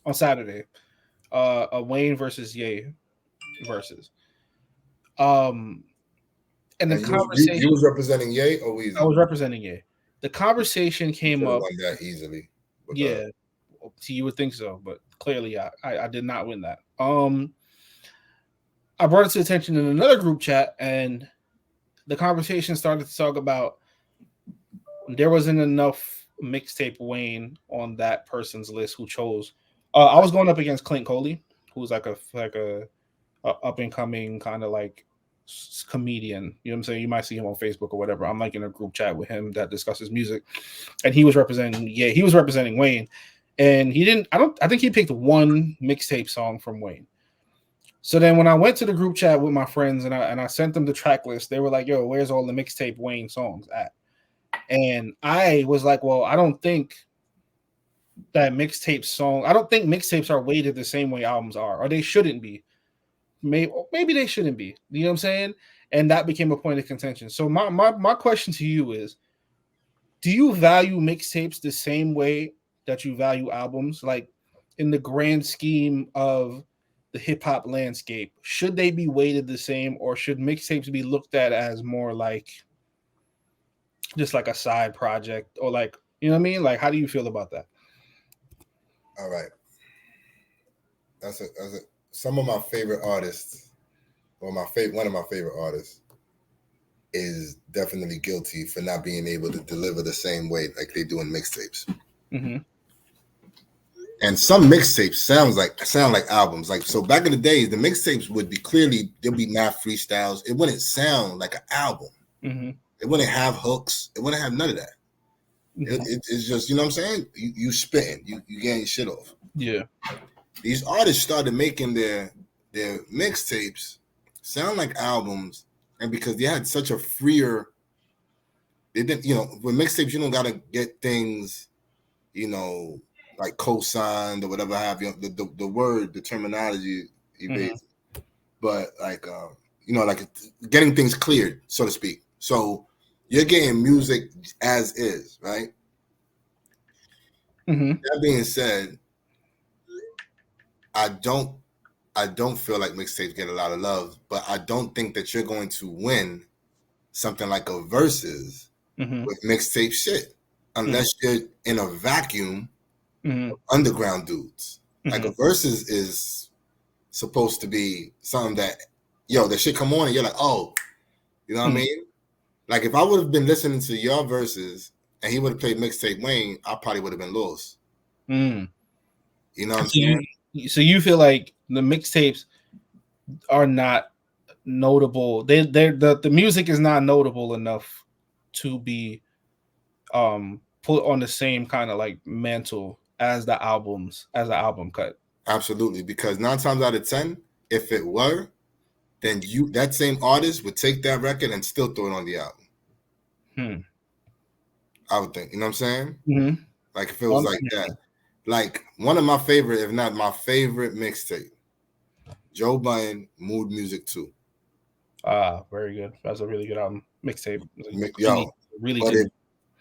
on Saturday, a Wayne versus Ye versus. And the conversation. You was representing Ye or Weezy? I was representing Ye. The conversation came up. Won that easily. Yeah, you would think so, but clearly I did not win that. I brought it to attention in another group chat, and the conversation started to talk about there wasn't enough mixtape Wayne on that person's list who chose. I was going up against Clint Coley, who's like a up and coming kind of like comedian. You know what I'm saying? You might see him on Facebook or whatever. I'm like in a group chat with him that discusses music, and he was representing Wayne, and I think he picked one mixtape song from Wayne. So then when I went to the group chat with my friends and I sent them the track list, they were like, "Yo, where's all the mixtape Wayne songs at?" And I was like, well, I don't think mixtapes are weighted the same way albums are, or they shouldn't be. Maybe they shouldn't be. You know what I'm saying? And that became a point of contention. So my question to you is, do you value mixtapes the same way that you value albums? Like in the grand scheme of the hip hop landscape, should they be weighted the same, or should mixtapes be looked at as more like just like a side project, or like, you know what I mean? Like, how do you feel about that? All right. That's some of my favorite artists, or one of my favorite artists is definitely guilty for not being able to deliver the same way like they do in mixtapes. Mm-hmm. And some mixtapes sound like albums. Like, so back in the days, the mixtapes would be clearly, there'd be mad freestyles. It wouldn't sound like an album. Mm-hmm. It wouldn't have hooks. It wouldn't have none of that. It's just, you know what I'm saying? You spitting, you getting shit off. Yeah. These artists started making their mixtapes sound like albums, and because they had such a freer, they didn't, you know, with mixtapes you don't gotta get things, you know, like co-signed or whatever have you. The word, the terminology evades, but like you know, like getting things cleared, so to speak. So you're getting music as is, right? That being said, I don't feel like mixtapes get a lot of love, but I don't think that you're going to win something like a versus with mixtape shit unless you're in a vacuum of underground dudes. Like a versus is supposed to be something that, yo, that shit come on and you're like, oh, you know what I mean? Like if I would have been listening to your verses and he would have played mixtape Wayne, I probably would have been lost. You know what I'm saying? So you feel like the mixtapes are not notable. The music is not notable enough to be put on the same kind of like mantle as the albums, as the album cut. Absolutely, because 9 times out of 10, if it were, then that same artist would take that record and still throw it on the album. I would think, you know what I'm saying? Like if it was like that. Like one of my favorite, if not my favorite mixtape, Joe Budden, Mood Music 2. Very good. That's a really good album. Mixtape. Yo, really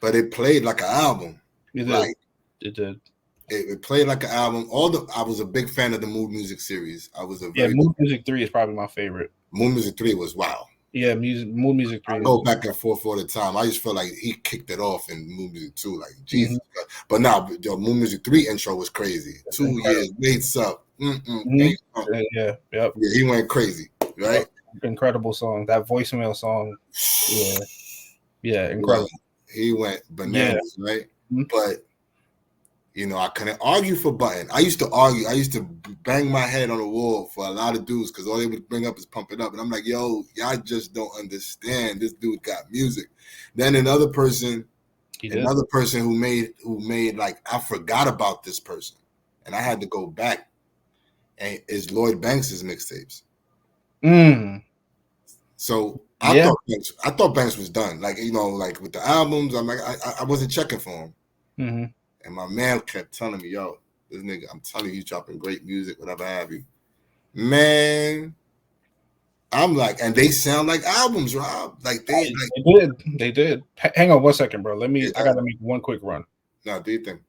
but it played like an album. It did. Like, it did. It played like an album. I was a big fan of the Mood Music series. I was Mood Music 3 is probably my favorite. Mood Music 3 was wow. Yeah, Mood Music 3. I go back and forth all the time. I just feel like he kicked it off in Mood Music 2, like Jesus. But now the Mood Music 3 intro was crazy. 2 years, Waits Up. Yeah, yep. Yeah, he went crazy, right? Incredible song. That voicemail song. Yeah, incredible. He went bananas, right? But you know, I couldn't argue for Button. I used to argue. I used to bang my head on the wall for a lot of dudes because all they would bring up is Pump It Up. And I'm like, yo, y'all just don't understand. This dude got music. Then another person who made like, I forgot about this person. And I had to go back, and is Lloyd Banks' mixtapes. So I thought Banks was done. Like, you know, like with the albums, I'm like, I wasn't checking for him. And my man kept telling me, yo, this nigga, I'm telling you, dropping great music, whatever have you. Man, I'm like, and they sound like albums, Rob. Like they did. Hang on 1 second, bro. I gotta make one quick run. No, do you think?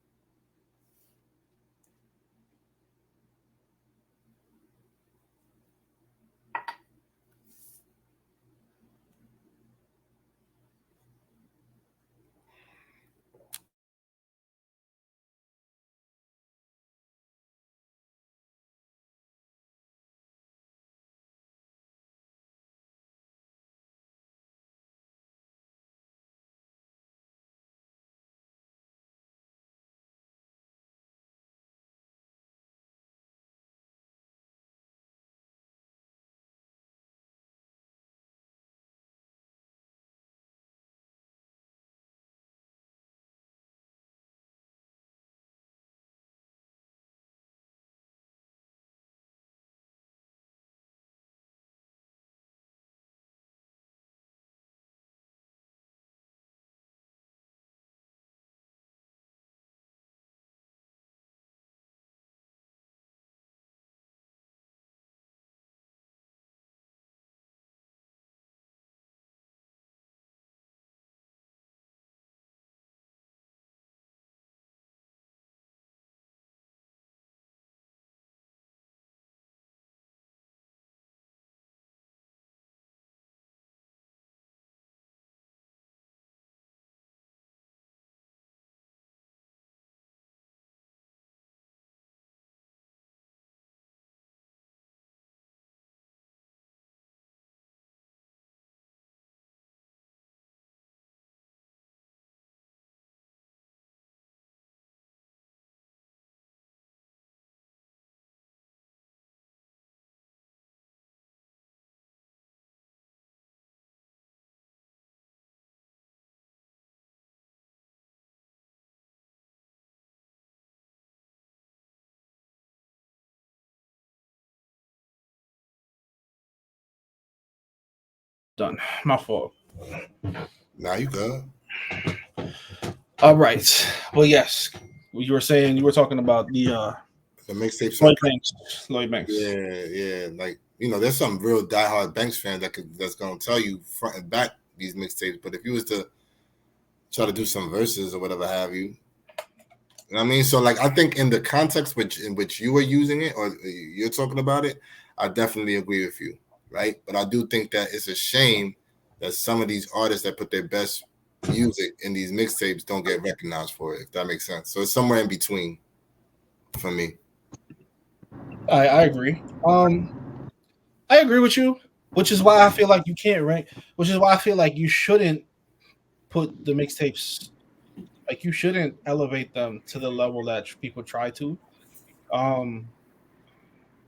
Done. My fault. Now you good. All right. Well, yes. You were saying you were talking about the The mixtapes. Lloyd Banks. Lloyd Banks. Yeah. Like there's some real diehard Banks fans that's gonna tell you front and back these mixtapes. But if you was to try to do some verses or whatever have you, you know what I mean? So like I think in the context in which you were using it or you're talking about it, I definitely agree with you, right? But I do think that it's a shame that some of these artists that put their best music in these mixtapes don't get recognized for it, if that makes sense. So it's somewhere in between for me. I agree. I agree with you, which is why I feel like you can't rank. Which is why I feel like you shouldn't put the mixtapes. Like you shouldn't elevate them to the level that people try to.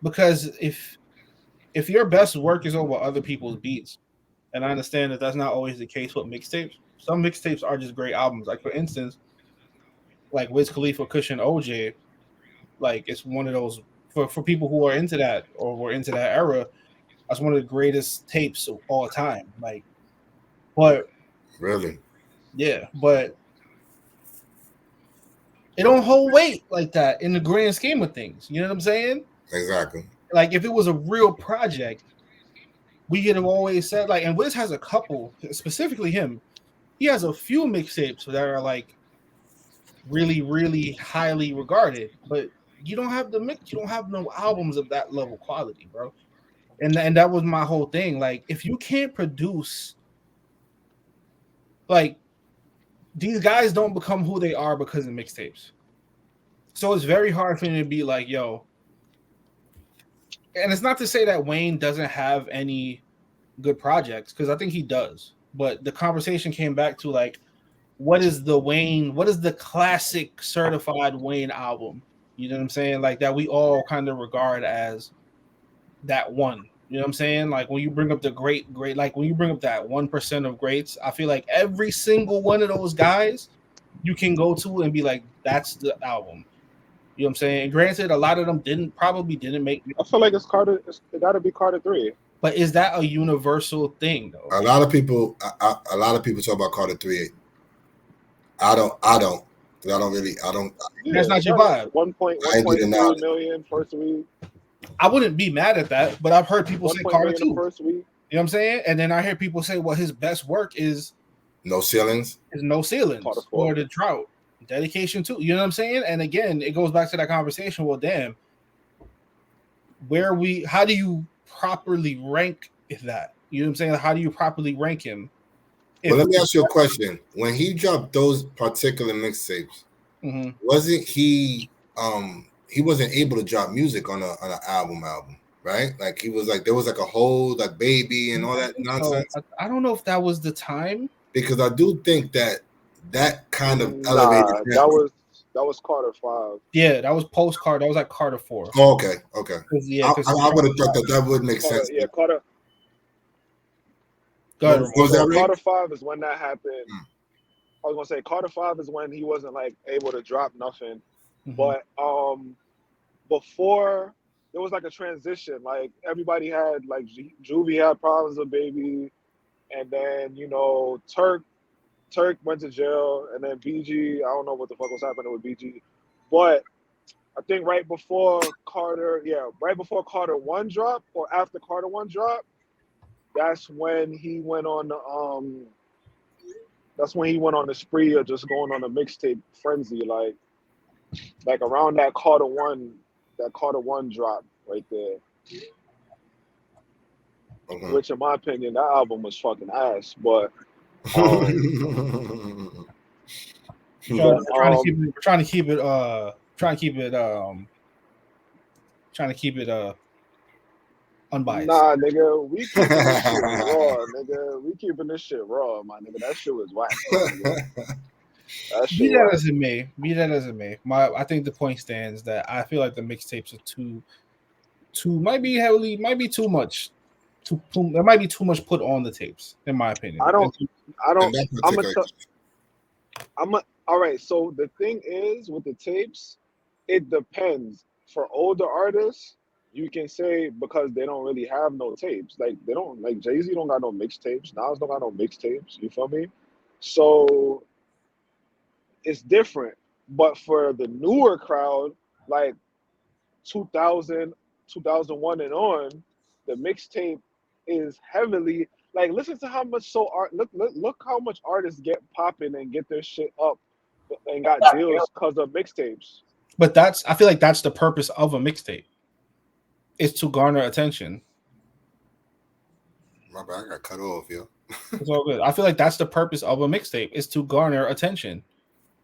Because if your best work is over other people's beats, and I understand that that's not always the case with mixtapes. Some mixtapes are just great albums. Like for instance, like Wiz Khalifa, Cushion, OJ. Like it's one of those for people who are into that or were into that era. That's one of the greatest tapes of all time. Like, but Really? yeah, but it don't hold weight like that in the grand scheme of things. You know what I'm saying? Exactly. Like if it was a real project, we could have always said like, and Wiz has a couple, specifically him. He has a few mixtapes that are like really, really highly regarded, but you don't have the mix. You don't have no albums of that level quality, bro. And that was my whole thing. Like, if you can't produce, like, these guys don't become who they are because of mixtapes. So it's very hard for me to be like, yo. And it's not to say that Wayne doesn't have any good projects, because I think he does. But the conversation came back to like, what is the classic certified Wayne album? You know what I'm saying? Like that we all kind of regard as that one. You know what I'm saying? Like when you bring up the great, like when you bring up that 1% of greats, I feel like every single one of those guys you can go to and be like, that's the album. You know what I'm saying? And granted, a lot of them probably didn't make. I feel like it's Carter. It got to be Carter 3. But is that a universal thing though? A lot of people talk about Carter 3. I don't. Because I don't really. I don't. Yeah, that's not your vibe. 1.3 million first week. I wouldn't be mad at that, but I've heard people say Carter 2. First week. You know what I'm saying? And then I hear people say, well, his best work is No Ceilings. No Ceilings or The Drought. Dedication to, you know what I'm saying? And again, it goes back to that conversation. Well, damn, how do you properly rank that? You know what I'm saying? How do you properly rank him? Well, let me ask you a question. When he dropped those particular mixtapes, wasn't he wasn't able to drop music on an album, right? Like he was like there was like a whole like Baby and all that nonsense. I don't know if that was the time, because I do think that kind of elevated. That was Carter 5. Yeah, that was post Carter. That was like Carter 4. Oh, okay. Yeah, I would have thought that would make sense. Yeah, Carter. Carter 5 is when that happened. I was gonna say Carter 5 is when he wasn't like able to drop nothing, but before there was like a transition. Like everybody had like Juvie had problems with Baby, and then Turk went to jail, and then BG. I don't know what the fuck was happening with BG, but I think right before Carter 1 dropped or after Carter 1 dropped. That's when he went on the spree of just going on a mixtape frenzy, like around that Carter 1 drop right there. Which in my opinion, that album was fucking ass. But trying to keep it unbiased. Nah, nigga, we keeping this shit raw, nigga. We keeping this shit raw, my nigga. That shit was whack. Be that as it may. I think the point stands that I feel like the mixtapes are might be too much. There might be too much put on the tapes, in my opinion. All right. So the thing is with the tapes, it depends. For older artists, you can say because they don't really have no tapes. Like they don't like Jay-Z don't got no mixtapes. Nas don't got no mixtapes. You feel me? So it's different. But for the newer crowd, like 2000, 2001 and on, the mixtape is heavily like listen to how much look how much artists get popping and get their shit up and got deals because of mixtapes. But I feel like that's the purpose of a mixtape. Is to garner attention. My bad, I got cut off, yo. It's all good. I feel like that's the purpose of a mixtape is to garner attention.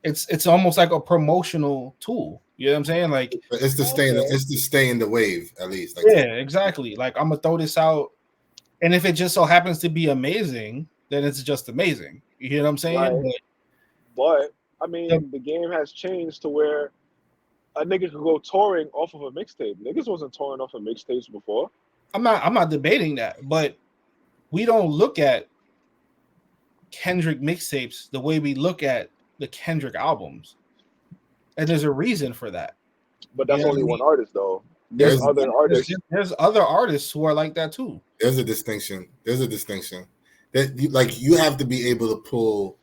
It's almost like a promotional tool. You know what I'm saying? Like it's to stay in the wave, at least. Like, yeah, exactly. Like I'm gonna throw this out, and if it just so happens to be amazing, then it's just amazing. You hear what I'm saying? Right. But I mean, the game has changed to where a nigga could go touring off of a mixtape. Niggas wasn't touring off of mixtapes before. I'm not debating that, but we don't look at Kendrick mixtapes the way we look at the Kendrick albums. And there's a reason for that. But that's only one artist though. There's other artists. There's other artists who are like that too. There's a distinction. That you have to be able to pull.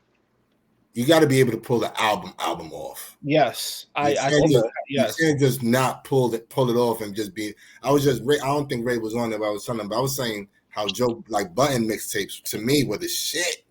You got to be able to pull the album off. Yes, yes. You can't just not pull it off and just be. I don't think Ray was on there, but I was telling him. But I was saying how Joe like Button mixtapes to me were the shit.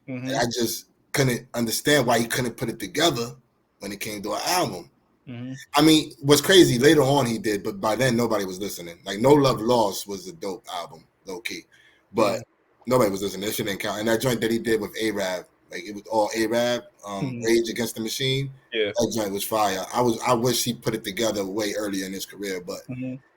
Mm-hmm. And I just couldn't understand why he couldn't put it together when it came to an album. Mm-hmm. I mean, what's crazy later on he did, but by then nobody was listening. Like No Love Lost was a dope album, low key, but nobody was listening. That shit didn't count. And that joint that he did with A-Rab. Like it was all A-Rab, Rage Against the Machine. Yeah, that joint was fire. I wish he put it together way earlier in his career, but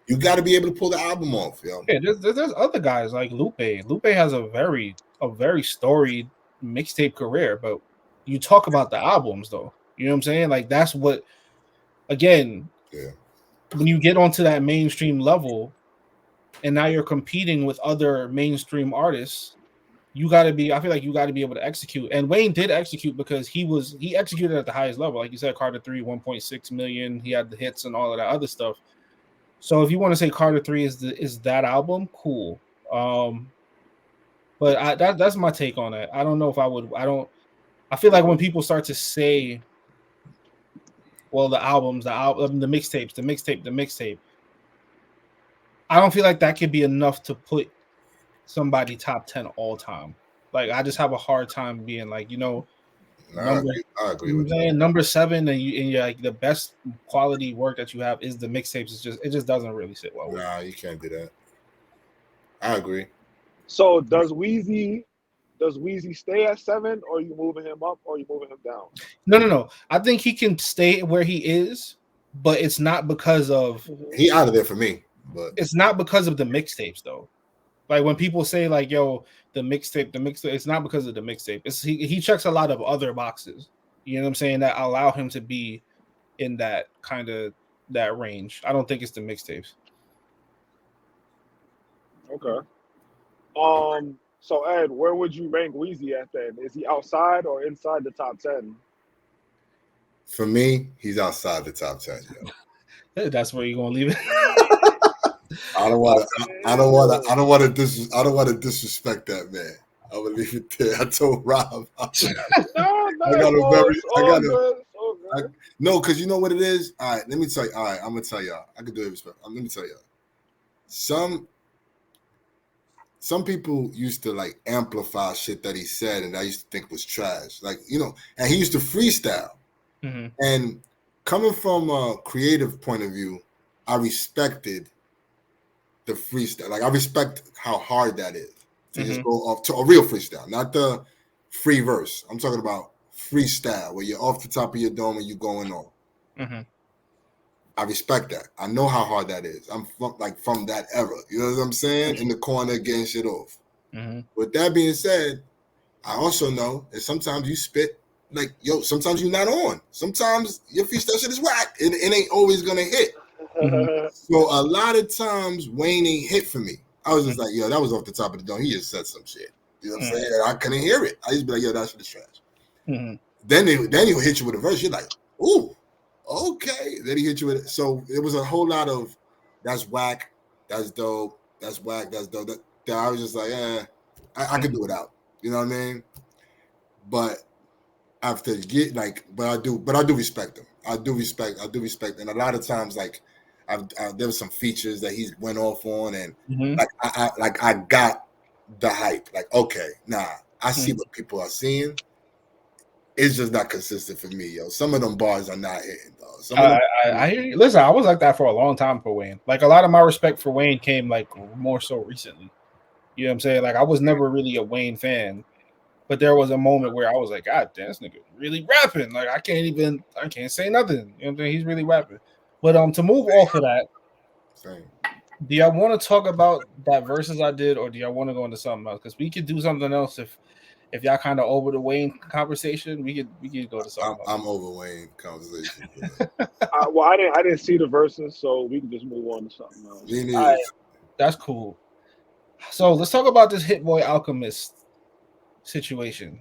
you got to be able to pull the album off, yo. Yeah, there's other guys like Lupe. Lupe has a very storied mixtape career, but you talk about the albums though. You know what I'm saying? Like that's what. Again, when you get onto that mainstream level, and now you're competing with other mainstream artists. You got to be. I feel like you got to be able to execute, and Wayne did execute because he executed at the highest level, like you said. Carter 3, 1.6 million. He had the hits and all of that other stuff. So if you want to say Carter 3 is that album, cool. But that's my take on it. I don't know if I would. I feel like when people start to say, well, the mixtape. I don't feel like that could be enough to put somebody top 10 all time. Like I just have a hard time being like, I agree with that. Number 7 and you're like the best quality work that you have is the mixtapes. It just doesn't really sit well. Nah, you can't do that. I agree. So does Weezy stay at 7 or are you moving him up or are you moving him down? No. I think he can stay where he is, but it's not because of he out of there for me. But it's not because of the mixtapes though. Like when people say like, yo, the mixtape, it's not because of the mixtape. It's he checks a lot of other boxes. You know what I'm saying? That allow him to be in that kind of that range. I don't think it's the mixtapes. Okay. So Ed, where would you rank Weezy at then? Is he outside or inside the top 10? For me, he's outside the top 10. Yo. That's where you're gonna leave it. I don't want to disrespect that man. I would leave it there. I told Rob. No, because you know what it is. All right, let me tell you. All right, I'm gonna tell y'all. I can do it. Respect. Let me tell y'all. Some people used to like amplify shit that he said, and I used to think was trash. Like and he used to freestyle. Mm-hmm. And coming from a creative point of view, I respected the freestyle. Like I respect how hard that is to just go off to a real freestyle, not the free verse. I'm talking about freestyle where you're off the top of your dome and you're going on. Mm-hmm. I respect that. I know how hard that is. I'm from that era. You know what I'm saying? In the corner getting shit off. Mm-hmm. With that being said, I also know that sometimes you spit like, sometimes you're not on. Sometimes your freestyle shit is whack. It ain't always gonna hit. Mm-hmm. So a lot of times Wayne ain't hit for me. I was just like, that was off the top of the dome. He just said some shit. You know what I'm saying? I couldn't hear it. I used to be like, that shit is trash. Mm-hmm. Then he'll hit you with a verse. You're like, ooh, okay. Then he hit you with it. So it was a whole lot of that's whack, that's dope, that's whack, that's dope. That I was just like, I could do without. You know what I mean? But after but I do respect him. I do respect, and a lot of times like there was some features that he went off on, and I got the hype. Like, okay, I see what people are seeing. It's just not consistent for me, yo. Some of them bars are not hitting, though. I hear you. Listen, I was like that for a long time for Wayne. Like, a lot of my respect for Wayne came like more so recently. You know what I'm saying? Like, I was never really a Wayne fan, but there was a moment where I was like, God damn, this nigga really rapping. Like, I can't say nothing. You know what I'm saying? He's really rapping. But to move off of that, do y'all want to talk about that verses I did, or do y'all want to go into something else? Because we could do something else if y'all kind of over the Wayne conversation. We could go to something else. I'm over Wayne conversation. Well, I didn't see the verses, so we can just move on to something else. All right, that's cool. So let's talk about this Hit Boy Alchemist situation.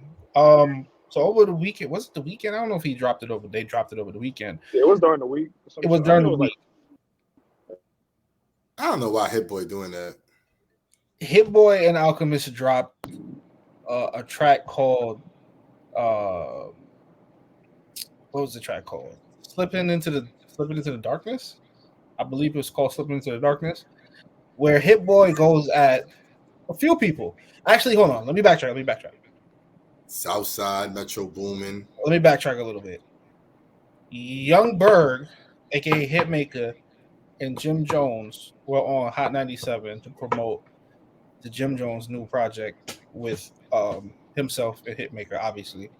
So over the weekend, was it the weekend? I don't know if he dropped it over. They dropped it over the weekend. Yeah, it was during the week. It was during the week. I don't know why Hit Boy doing that. Hit Boy and Alchemist dropped a track called what was the track called? Slipping into the Darkness. I believe it was called Slipping into the Darkness, where Hit Boy goes at a few people. Actually, hold on. Let me backtrack. Southside, Metro Boomin. Let me backtrack a little bit. Young Berg, aka Hitmaker, and Jim Jones were on Hot 97 to promote the Jim Jones new project with himself and Hitmaker, obviously.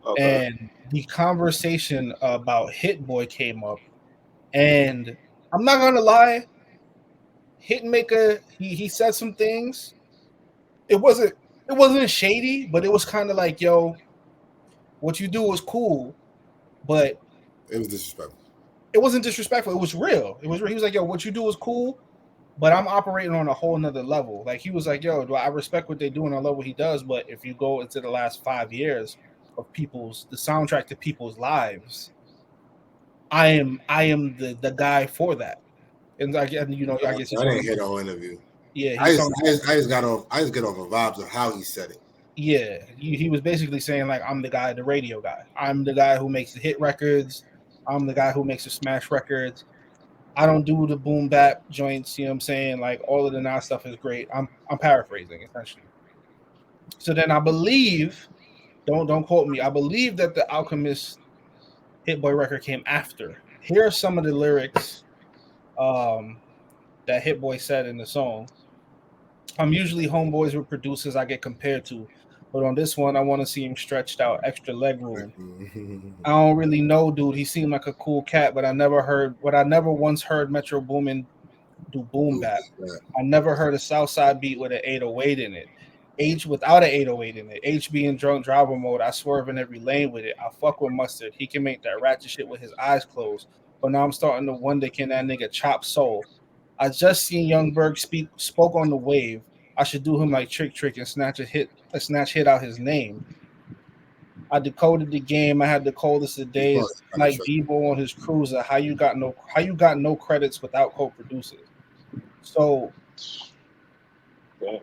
Okay. And the conversation about Hit Boy came up, and I'm not gonna lie, Hitmaker, he said some things. It wasn't shady, but it was kind of like, yo, what you do was cool, but it was disrespectful. It wasn't disrespectful. It was real. He was like, yo, what you do is cool, but I'm operating on a whole nother level. Like, he was like, yo, I respect what they do and I love what he does, but if you go into the last 5 years of the soundtrack to people's lives, I am the guy for that. And I guess I didn't hear the whole interview. Yeah, I just get off the vibes of how he said it. Yeah, he was basically saying, like, I'm the guy, the radio guy. I'm the guy who makes the hit records. I'm the guy who makes the smash records. I don't do the boom bap joints. You know what I'm saying? Like, all of the Nas stuff is great. I'm paraphrasing essentially. So then I believe, don't quote me, I believe that the Alchemist Hit Boy record came after. Here are some of the lyrics that Hit Boy said in the song. I'm usually homeboys with producers I get compared to, but on this one, I want to see him stretched out, extra leg room. I don't really know, dude. He seemed like a cool cat, but I never once heard Metro Boomin do boom bap. I never heard a Southside beat with an 808 in it. H without an 808 in it. H being drunk driver mode. I swerve in every lane with it. I fuck with Mustard. He can make that ratchet shit with his eyes closed. But now I'm starting to wonder, can that nigga chop soul? I just seen Young Berg spoke on the wave. I should do him like Trick and snatch hit out his name. I decoded the game. I had the coldest of days, like Devo on his cruiser. How you got no credits without co-producers? So, yeah.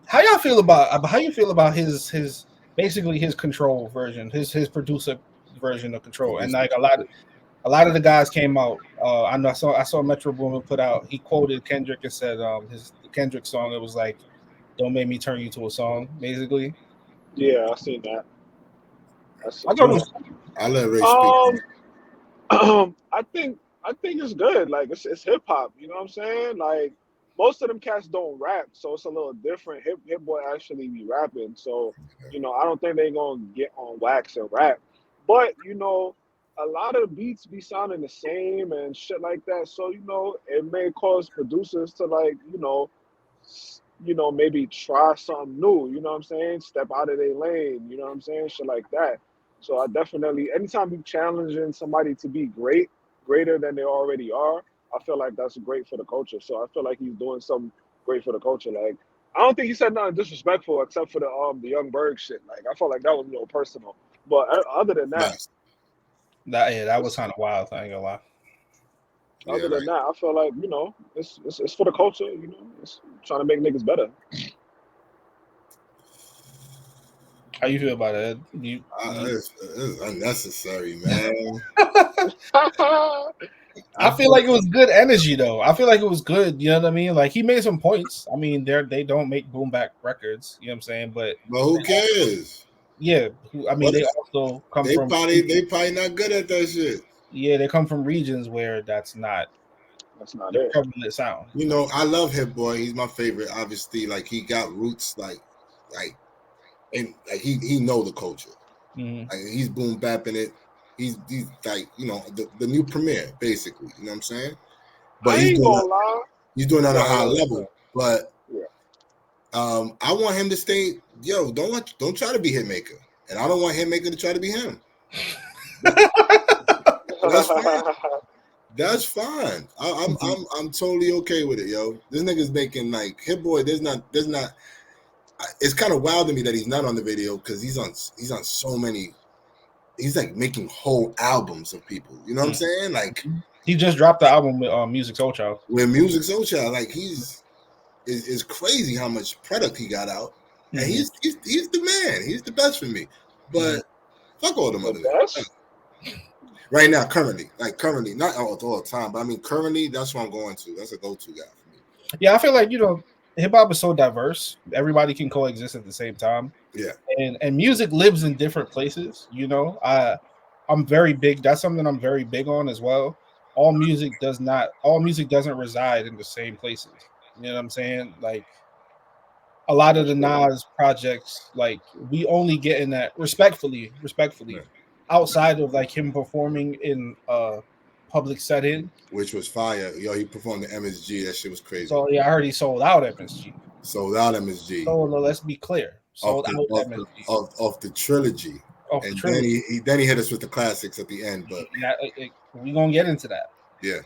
How you feel about his basically his Control version, his producer version of Control, and like a lot of the guys came out. I saw Metro Boomin put out. He quoted Kendrick and said his Kendrick song. It was like, "Don't make me turn you to a song," basically. Yeah, I seen that. I let Ray speak. I think it's good. Like, it's hip hop. You know what I'm saying? Like, most of them cats don't rap, so it's a little different. Hit Boy actually be rapping, so I don't think they gonna get on wax and rap. But a lot of beats be sounding the same and shit like that. So it may cause producers to maybe try something new. You know what I'm saying? Step out of their lane. You know what I'm saying? Shit like that. So I definitely, anytime you challenging somebody to be greater than they already are, I feel like that's great for the culture. So I feel like he's doing something great for the culture. Like, I don't think he said nothing disrespectful except for the Young Berg shit. Like, I felt like that was a little personal. But other than that, that was kind of wild. I ain't gonna lie. Other Yeah, than that, I feel like it's for the culture. It's trying to make niggas better. How you feel about it? it's unnecessary, man. I feel like it was good energy though. I feel like it was good. You know what I mean? Like he made some points. I mean, they don't make boom back records. You know what I'm saying? But who cares? yeah, I mean, What? they also come They from probably not good at that shit. yeah, they come from regions where that's not That's not the it. prevalent sound. You know, I love Hit Boy. He's my favorite. Obviously, like he got roots, and like he know the culture. Mhm. Like he's boom bapping it. He's like the new Premier basically. You know what I'm saying? But I he's ain't doing gonna lie. He's doing it at a high Yeah. level. But Yeah. I want him to stay. Yo, don't try to be Hitmaker, and I don't want Hitmaker to try to be him. That's fine. That's fine. I'm totally okay with it, yo. This nigga's making like Hit Boy. There's not. It's kind of wild to me that he's not on the video because he's on so many. He's like making whole albums of people. You know what I'm saying? Like He just dropped the album with Music Soul Child. with Music Soul Child, like it's crazy how much product he got out, and he's the man. He's the best for me. But fuck all them other niggas. Right now, currently, not all the time, but I mean, currently, that's what I'm going to. That's a go-to guy for me. Yeah, I feel like hip hop is so diverse. Everybody can coexist at the same time. Yeah, and music lives in different places. I'm very big. That's something I'm very big on as well. All music doesn't reside in the same places. You know what I'm saying? Like a lot of the Nas projects, like we only get in that respectfully, yeah. outside of like him performing in a public setting. Which was fire. Yo, he performed the MSG. That shit was crazy. So yeah, I heard he sold out MSG. Sold out MSG. So let's be clear. Sold out MSG. Of the trilogy. Of and the trilogy. then he hit us with the classics at the end. But yeah, we're gonna get into that. Yeah.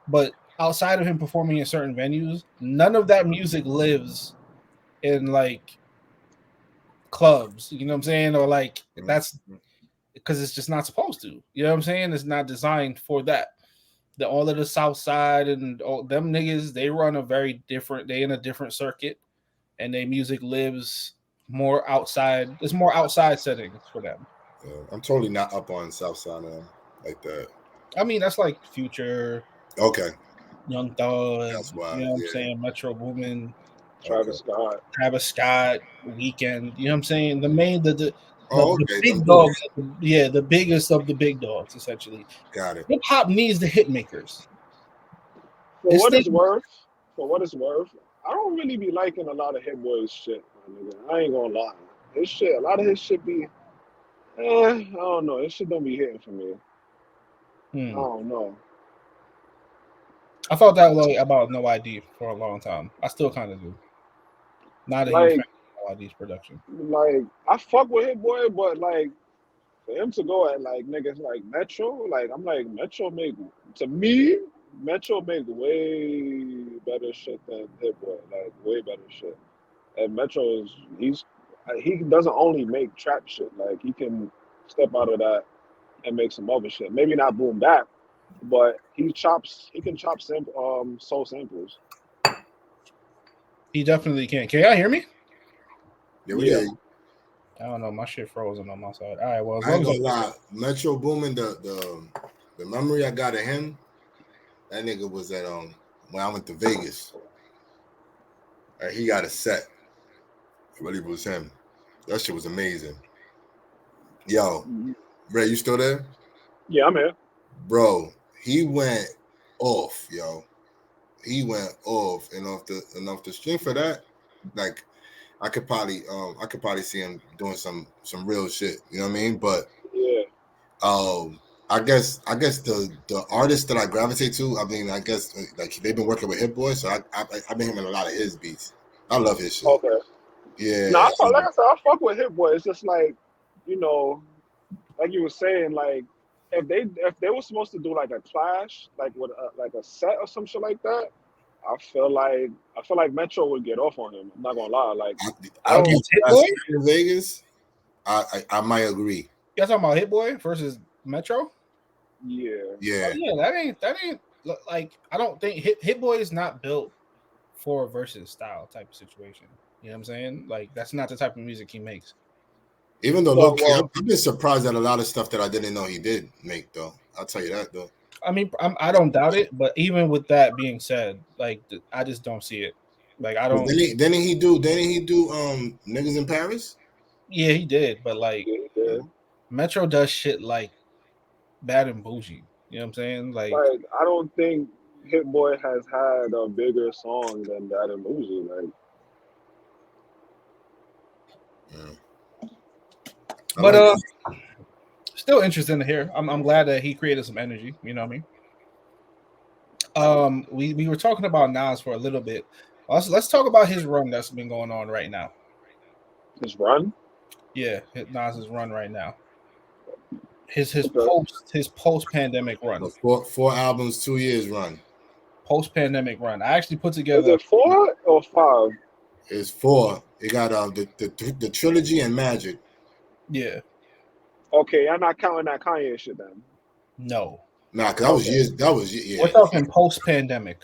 But outside of him performing in certain venues, none of that music lives in like clubs. You know what I'm saying? Or like that's because it's just not supposed to. You know what I'm saying? It's not designed for that. All of the South Side and all them niggas, they run they in a different circuit, and their music lives more outside. There's more outside settings for them. I'm totally not up on South Side like that. I mean, that's like Future. Okay. Young Thug. That's why. You know what I'm saying? Metro Boomin. Travis Scott, Weekend. You know what I'm saying? The big dogs. The biggest of the big dogs, essentially. Got it. Hip hop needs the hit makers. For what it's worth, I don't really be liking a lot of Hit Boy's shit, my nigga. I ain't gonna lie. A lot of his shit be, I don't know. This shit don't be hitting for me. I don't know. I felt that way about No ID for a long time. I still kind of do. Not a huge fan of No ID's production. Like, I fuck with Hit Boy, but like, for him to go at like niggas like Metro, like I'm like Metro make way better shit than Hit Boy, like way better shit. And Metro he doesn't only make trap shit, like he can step out of that and make some other shit. Maybe not boom bap, but he can chop soul samples. He definitely can. Can y'all hear me? Yeah, we hear you. I don't know. My shit frozen on my side. All right. Well, I ain't gonna lie. Metro Boomin, the memory I got of him, that nigga was at when I went to Vegas. He got a set. It really was him. That shit was amazing. Yo, Ray, you still there? Yeah, I'm here. Bro, he went off, yo. He went off, and off the strength for that, like I could probably see him doing some real shit. You know what I mean? But yeah, I guess the artists that I gravitate to, I mean, I guess like they've been working with Hit Boy, so I've been hearing a lot of his beats. I love his shit. Okay. Yeah. No, like I said, I fuck with Hit Boy. It's just like, like you were saying, like if they were supposed to do like a clash, like with like a set or some shit like that, I feel like Metro would get off on him. I'm not gonna lie. Like I in Vegas, I might agree. You talking about Hit Boy versus Metro? Yeah. Yeah. Oh, yeah, that ain't like I don't think Hit Boy is not built for a versus style type of situation. You know what I'm saying? Like that's not the type of music he makes. Even though, Well, look, well, I've been surprised at a lot of stuff that I didn't know he did make, though. I'll tell you that, though. I mean, I don't doubt it, but even with that being said, like I just don't see it. Like I But don't. didn't he do Niggas in Paris? Yeah, he did, but like yeah. Metro does shit like Bad and Bougie. You know what I'm saying? Like Like I don't think Hit Boy has had a bigger song than that in Bougie. Like, Yeah. but like still interesting to hear. I'm glad that he created some energy. You know what I mean? We were talking about Nas for a little bit. Let's talk about his run that's been going on right now. his run. Yeah, Nas's run right now. His Okay. post pandemic run. four albums, 2 years run. Post pandemic run. I actually put Is together. it 4 or 5? It's 4. It got the trilogy and Magic. Yeah. Okay, I'm not counting that Kanye shit then. No. Nah, cause that was Okay. years. That was yeah. We're talking post pandemic.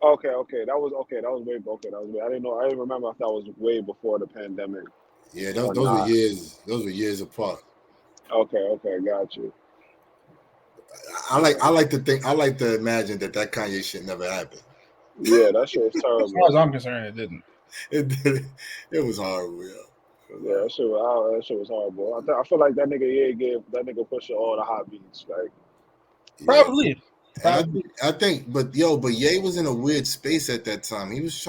Okay, that was okay. That was way. Okay, that was way. I didn't know. I didn't remember if that was way before the pandemic Yeah, or those were not. years. Those were years apart. Okay, got you. I like to think. I like to imagine that Kanye shit never happened. Yeah, that shit was As far as terrible. I'm concerned, it didn't. It was horrible. Yeah. Yeah, that shit was horrible. I feel like that nigga gave that nigga Pusha all the hot beats. Like, Probably. And I think, but Ye was in a weird space at that time. He was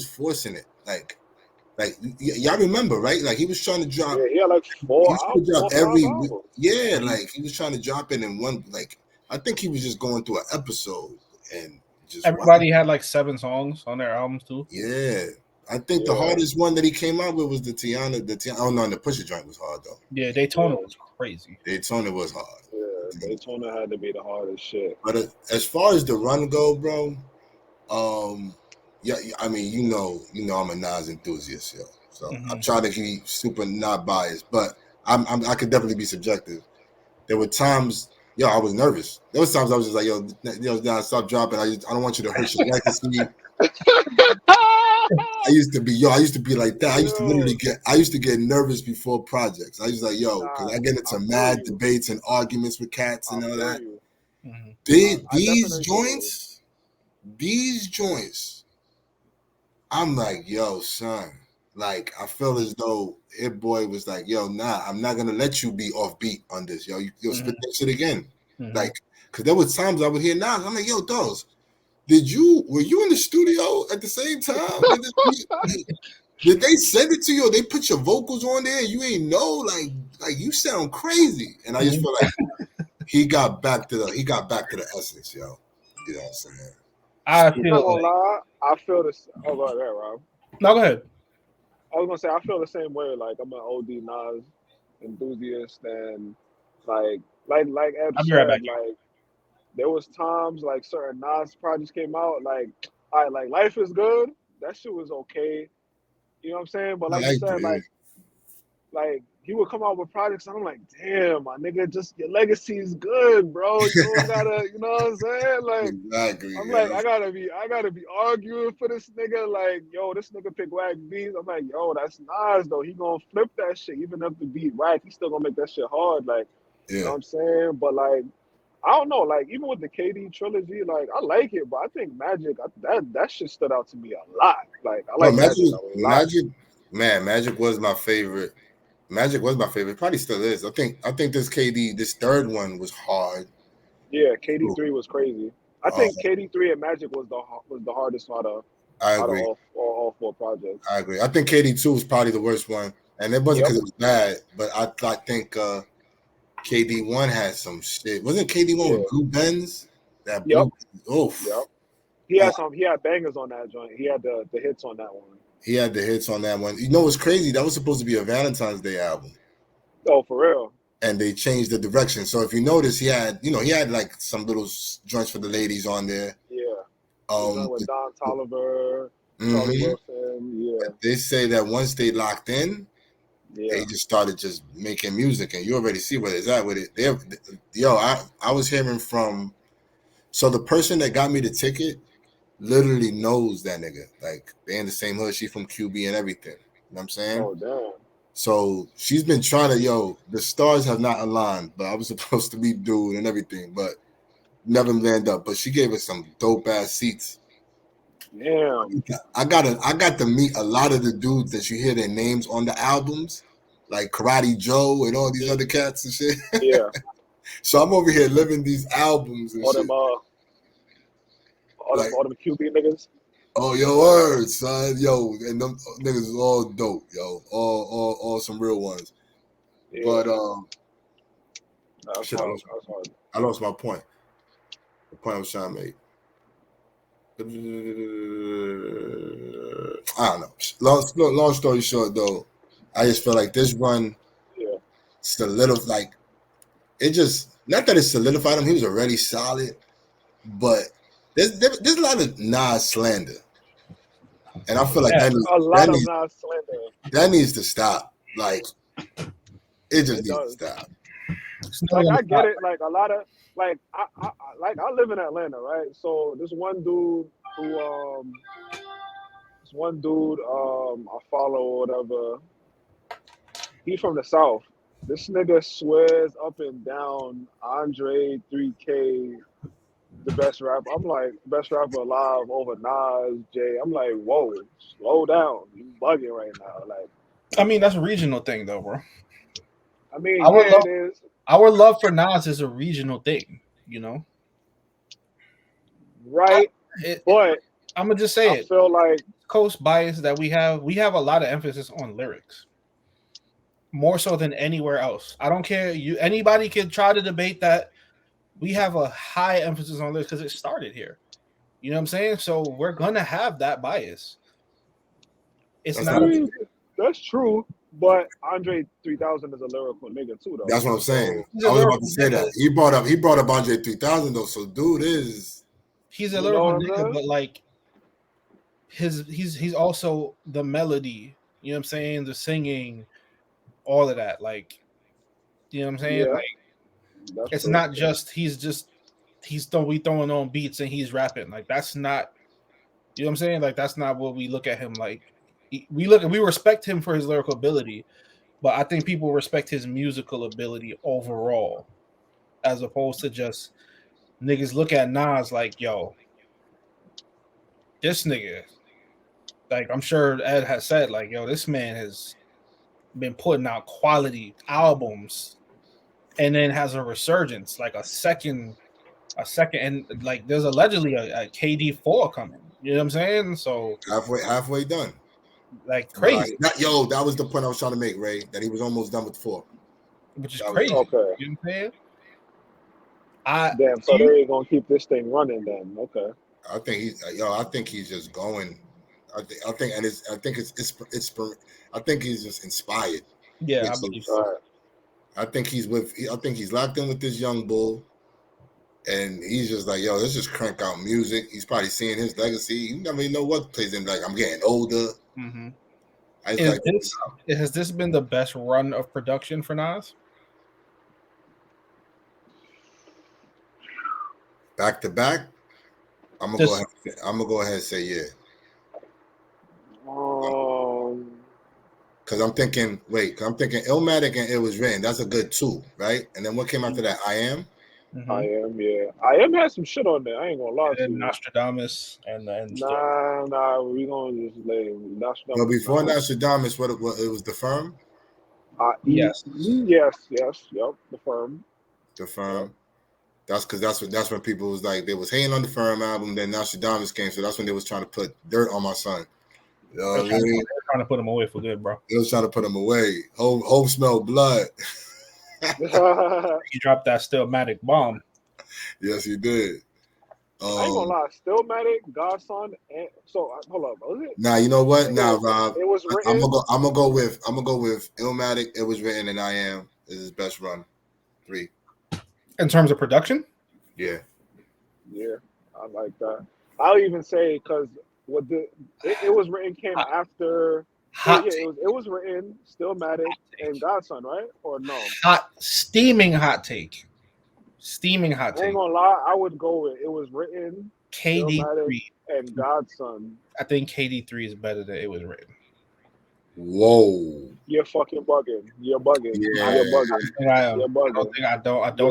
forcing it. Like y'all remember, right? Like he was trying to drop. yeah, he had like He 4 was trying to drop 5 every albums. yeah. Like he was trying to drop it in one. Like I think he was just going through an episode and just everybody had like 7 songs on their albums too. Yeah. I think the hardest one that he came out with was the Tiana. Oh no, the Pusha joint was hard though. Yeah, Daytona was crazy. Daytona was hard. Yeah, Daytona had to be the hardest shit. But as far as the run go, bro, yeah, I mean, you know, I'm a Nas enthusiast, yo. So I'm trying to be super not biased, but I could definitely be subjective. There were times, I was nervous. There was times I was just like, Nas, stop dropping. I don't want you to hurt your legacy. I used to be like that. I used to get nervous before projects. I was like, because I get into mad debates and arguments with cats and all that. These joints, I'm like, son, like I feel as though Hit Boy was like, nah, I'm not gonna let you be offbeat on this, spit that shit again, like, because there was times I would hear Nas, I'm like, Doz, were you in the studio at the same time? Did they send it to you or they put your vocals on there and you ain't know? Like you sound crazy. And I just feel like he got back to the essence, yo. You know what I'm saying? I feel this. Oh, go ahead, Rob. No, go ahead. I was gonna say I feel the same way. Like I'm an OD Nas enthusiast, and like Eb said, like there was times like certain Nas projects came out, like Life is Good. That shit was okay. You know what I'm saying? But like you said, like he would come out with projects, and I'm like, damn, my nigga, just your legacy is good, bro. You don't gotta, you know what I'm saying? Like, exactly, I'm like, I gotta be arguing for this nigga. Like, this nigga pick whack beats. I'm like, that's Nas though. He gonna flip that shit, even if the beat whack, he still gonna make that shit hard. Like, you know what I'm saying? But like, I don't know. Like, even with the KD trilogy, like I like it, but I think Magic, that shit stood out to me a lot. Like, I like Magic a lot. Magic was my favorite. Magic was my favorite. Probably still is. I think this KD, this third one was hard. Yeah, KD3 was crazy. I think KD3 and Magic was the hardest out of all 4 projects. I agree. I think KD2 was probably the worst one, and it wasn't because it was bad, but I think KD1 had some shit. Wasn't KD1 with Blue Benz? That Blue. Oof. Yep. He had bangers on that joint. He had the hits on that one. He had the hits on that one. You know what's crazy? That was supposed to be a Valentine's Day album. Oh, for real? And they changed the direction. So if you notice, he had like some little joints for the ladies on there. Yeah. With Don Toliver, Charlie Wilson. Yeah. They say that once they locked in, Yeah. They just started just making music, and you already see where it's at with it. I was hearing from. So the person that got me the ticket literally knows that nigga. Like they in the same hood. She from QB and everything. You know what I'm saying? Oh damn. So she's been trying to, the stars have not aligned, but I was supposed to be dude and everything, but never land up. But she gave us some dope ass seats. Damn. I got to meet a lot of the dudes that you hear their names on the albums, like Karate Joe and all these other cats and shit. Yeah. So I'm over here living these albums and All shit. them all them QB niggas. Oh, your word, son. Yo, and them niggas is all dope, yo. All some real ones. Yeah. But That's shit, hard. That's hard. I lost my point. The point I was trying to make. I don't know. Long story short, though, I just feel like this run solidified. Like it just not that it solidified him. He was already solid, but there's a lot of Nas slander, and I feel like a lot of Nas slander. That needs to stop. Like it just needs to stop. Like I get it. Like a lot of I live in Atlanta, right? So this one dude who I follow or whatever. He's from the South. This nigga swears up and down Andre 3K the best rapper. I'm like, best rapper alive over Nas, Jay. I'm like, whoa, slow down. You bugging right now. Like, I mean, that's a regional thing, though, bro. I mean, it is. Our love for Nas is a regional thing, you know? Right. But I'm going to just say I feel like Coast bias that we have a lot of emphasis on lyrics. More so than anywhere else. I don't care. Anybody can try to debate that. We have a high emphasis on lyrics because it started here. You know what I'm saying? So we're gonna have that bias. That's true, but Andre 3000 is a lyrical nigga too, though. That's what I'm saying. I was about to say that. He brought up Andre 3000 though. So dude he's a lyrical nigga, but like he's also the melody. You know what I'm saying? The singing. All of that, like, you know what I'm saying? Yeah, like, it's not just he's throwing on beats and he's rapping. Like, that's not, you know what I'm saying? Like, that's not what we look at him like. We respect him for his lyrical ability, but I think people respect his musical ability overall, as opposed to just niggas look at Nas like, yo, this nigga, like, I'm sure Ed has said, like, yo, this man has been putting out quality albums and then has a resurgence, like a second, and like there's allegedly a KD4 coming. You know what I'm saying? So halfway done. Like crazy. That was the point I was trying to make, Ray, that he was almost done with 4. Which is crazy. Okay. You know what I'm saying? Damn, so they ain't gonna keep this thing running then. Okay. I think he's just going. I think he's just inspired. Yeah, I believe so. I think he's locked in with this young bull, and he's just like, yo, let's just crank out music. He's probably seeing his legacy. You never even know what plays in. Like, I'm getting older. Mm-hmm. Has this been the best run of production for Nas? Back to back, I'm gonna go ahead and say yeah. Because I'm thinking Illmatic and It Was Written. That's a good 2, right? And then what came after that? I Am? Mm-hmm. I Am, yeah. I Am had some shit on there. I ain't gonna lie to you. Nostradamus and Nah, we gonna just let him. Nostradamus. No, before Nostradamus, what it was, The Firm? Yes. Yep, The Firm. The Firm. Yep. That's when people was like, they was hating on The Firm album. Then Nostradamus came, so that's when they was trying to put dirt on my son. You know what I mean? They're trying to put him away for good, bro. They was trying to put him away. Hope smelled blood. He dropped that Stillmatic bomb. Yes, he did. I ain't gonna lie, Stillmatic, Godson, and so hold up, was it? Nah, you know what? Rob. It was written. I'm gonna go with Illmatic. It Was Written, and I Am is his best run. 3. In terms of production? Yeah. Yeah, I like that. I'll even say because It Was Written came after Hot, It was written, Stillmatic, and Godson, right? Or no? steaming hot take. Steaming hot I ain't take. gonna lie, I would go with it was written, Stillmatic, KD3. and Godson. I think KD3 is better than it was written. Whoa. You're fucking bugging. You're bugging. Yeah. You're bugging. I think I am. You're I bugging. don't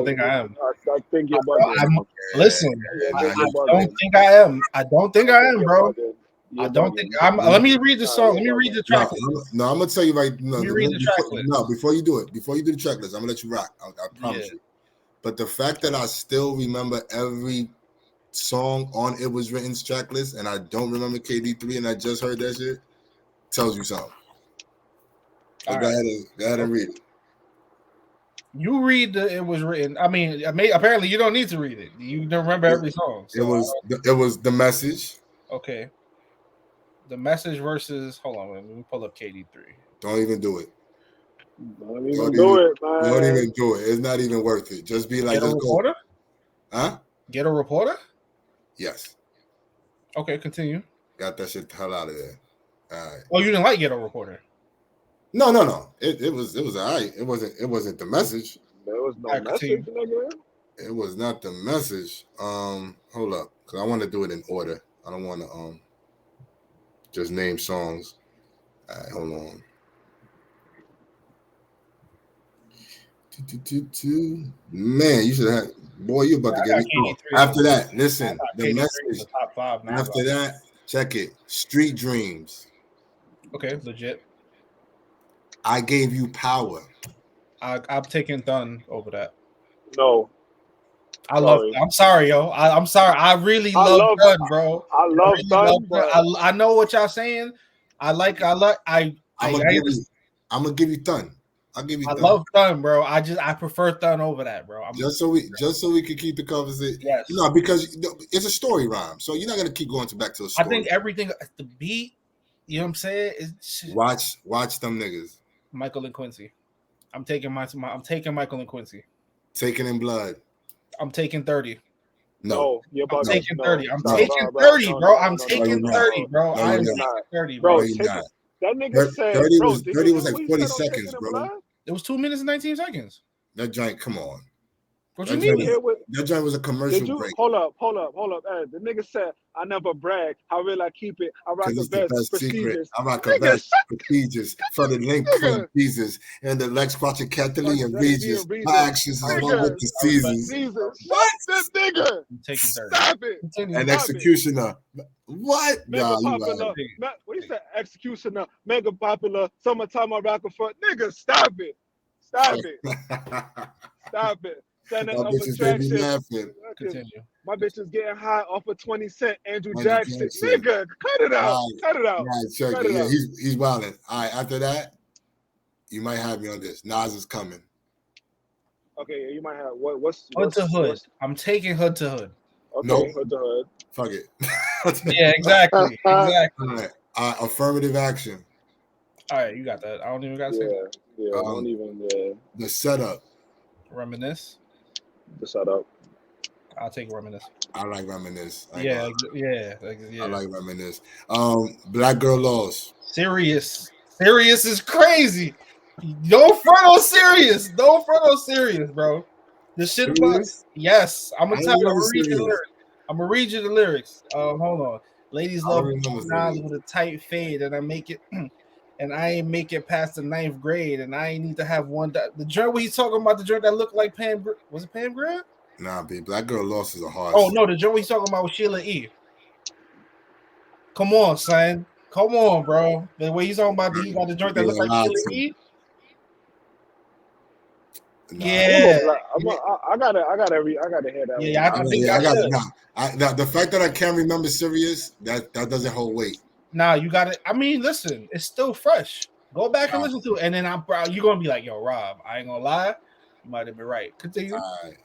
think I am. I think you're bugging. Listen, I I think you're bugging. don't think I am. I don't think I am, You're bro. bugging. I You're don't bugging. think I'm. Let me read the song. Let me read the track. No, I'm gonna tell you right. No, Let me read the track list. no, before you do it, before you do the track list, I'm gonna let you rock. I promise Yeah. you. But the fact that I still remember every song on It Was Written's track list, and I don't remember KD3, and I just heard that shit, tells you something. So All go right. ahead and read it. You read the It Was Written. I mean, apparently you don't need to read it. You don't remember every song. So It was The Message. okay. The Message versus. Hold on, let me pull up KD3. Don't even do it. Don't even do it, man. Don't even do it. It's not even worth it. Just be like, Get a just go. reporter. Huh? Get a reporter. Yes. Okay, continue. Got that shit the hell out of there. All right. Oh, you didn't like Get a Reporter. No. It was all right. It wasn't The Message. There was no Alright, message, nigga. It was not The Message. Hold up, because I want to do it in order. I don't want to just name songs. All right, hold on. Man, you should have. Boy, you about to get me. Oh, after that, listen. The Message. Top 5 now. After that, check it. Street Dreams. Okay, legit. I Gave You Power. I'm taking Thun over that. No. I'm sorry, yo. I'm sorry. I really love Thun, bro. I love Thun. I know what y'all saying. I'm gonna give you Thun. I'll give you Thun. I love Thun, bro. I prefer Thun over that, bro. Just so we can keep the conversation. Yes. You know, because it's a story rhyme, so you're not gonna keep going back to a story. I think everything, the beat, you know what I'm saying? Watch them niggas. Michael and Quincy. I'm taking Michael and Quincy. Taking in Blood. I'm taking 30. No, you're I'm bugging. taking 30. I'm No, taking no, 30, no, bro. no, I'm no, taking no, 30, bro. no, I'm you're taking not. 30, Bro, bro. That nigga said 30 bro, was 30 was like 40 seconds, bro. It was 2 minutes and 19 seconds. That joint, come on. What That you mean? That joint was a commercial break. Hold up. Hey, the nigga said, I never brag. How will I keep it? I rock Because it's the the best best secret. prestigious. I rock a best prestigious for the link from Jesus and the Lex Quattro Catholic and Regis. My actions is one with the seasons. What? That nigga. I'm taking 30. Stop it. An executioner. What? Mega Nah, popular. What you said? Executioner. Mega popular. Summertime I rock a front. Nigga, stop it. Stop it. Stop it. Center My of bitches, they be attraction. laughing. Continue. My bitch is getting high off of 20 Cent. Andrew Andrew Jackson. Jackson. Nigga, cut it out. Right. Cut it out. Right, check Cut it. it Yeah, out. he's wilding. All right, after that, you might have me on this. Nas is coming. Okay, you might have what's Hood to Hood. I'm taking Hood to Hood. Okay, Nope. Hood to Hood. Fuck it. Yeah, exactly. Exactly. All right. Affirmative Action. All right, you got that. I don't even got to say that. Yeah, don't even The Setup. Reminisce. the setup. I'll take Reminisce. I like Reminisce. Yeah. I like Reminisce. Black Girl Lost. Serious is crazy. Don't front on serious. Don't front on serious, bro. The shit about yes. I'm gonna read you the lyrics. Hold on. Ladies love Nas with a tight fade, and I make it, and I ain't make it past the 9th grade, and I ain't need to have one. The joint where he's talking about the joint that looked like Pam. Was it Pam Grier? Nah, B. Black Girl Lost is a hard. Oh no, the joint he's talking about with Sheila E. Come on, son. Come on, bro. The way he's talking about he got the joint that looked like Sheila E. Nah. Yeah, I gotta hear that. Yeah, the fact that I can't remember Sirius, that doesn't hold weight. Nah, you got it. I mean, listen, it's still fresh. Go back and listen to it, and then you're gonna be like, "Yo, Rob, I ain't gonna lie, you might have been right." Continue. All right.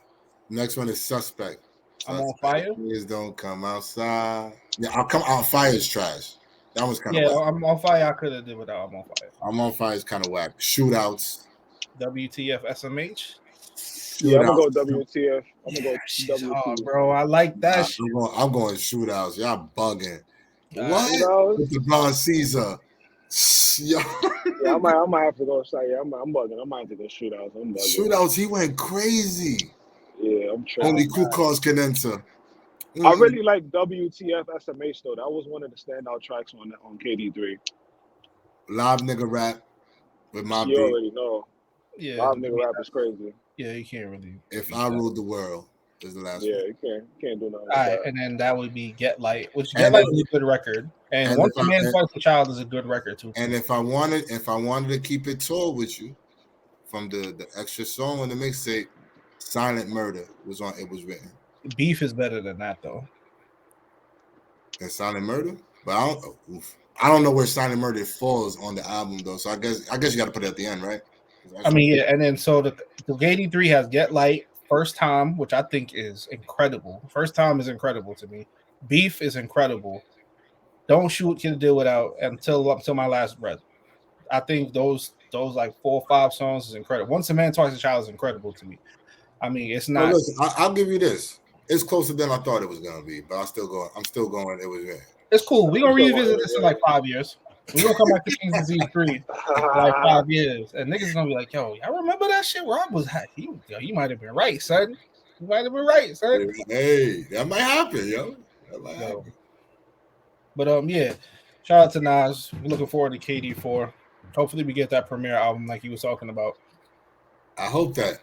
Next one is Suspect. I'm on Fire. Please don't come outside. Yeah, I'll come out. Fire is trash. That was kind of whack. I'm on Fire. I could have did without. I'm on Fire. I'm on Fire is kind of whack. Shootouts. WTF SMH. Yeah, I'm gonna go WTF. I'm gonna go WTF. Oh, bro, I like that. I'm going Shootouts. Y'all bugging. What? With the Blonde Caesar. Yo, Yeah, I might have to go. Sorry, yeah, I'm bugging. I might have to go shootouts. I'm bugging. shootouts, he went crazy. Yeah, I'm tripping. Only crew cars can enter. I really like WTF SMH though. That was one of the standout tracks on KD3. Live nigga rap with my You beat. already know. Yeah, Live nigga rap is crazy. yeah, you can't really. If I Ruled the World is the last Yeah, one. you can't do nothing All with right, that. and then that would be Get Light, which And Get Light if- is a good record, and and Once if a I- Man and- Twice a Child is a good record too. And if I wanted to keep it tall with you, from the extra song on the mixtape, Silent Murder was on. It was written. Beef is better than that though. And Silent Murder, but I don't know where Silent Murder falls on the album though. So I guess you got to put it at the end, right? I mean, yeah, and then so the KD3 has Get Light, First Time, which I think is incredible. First Time is incredible to me. Beef is incredible. Don't Shoot Can Do Without until my last breath. I think those like 4 or 5 songs is incredible. Once a Man, Twice a Child is incredible to me. I mean, it's not. Listen, I'll give you this. It's closer than I thought it was gonna be, but I'm still going. It was there. It's cool. We're gonna revisit this in like 5 years. We're gonna come back to King's Disease 3 in like 5 years, and niggas gonna be like, "Yo, y'all remember that shit? Rob was you might have been right, son. You might have been right, son." Hey, that might happen, yo. That might happen. But yeah, shout out to Nas. We're looking forward to KD4. Hopefully, we get that premiere album like he was talking about. I hope that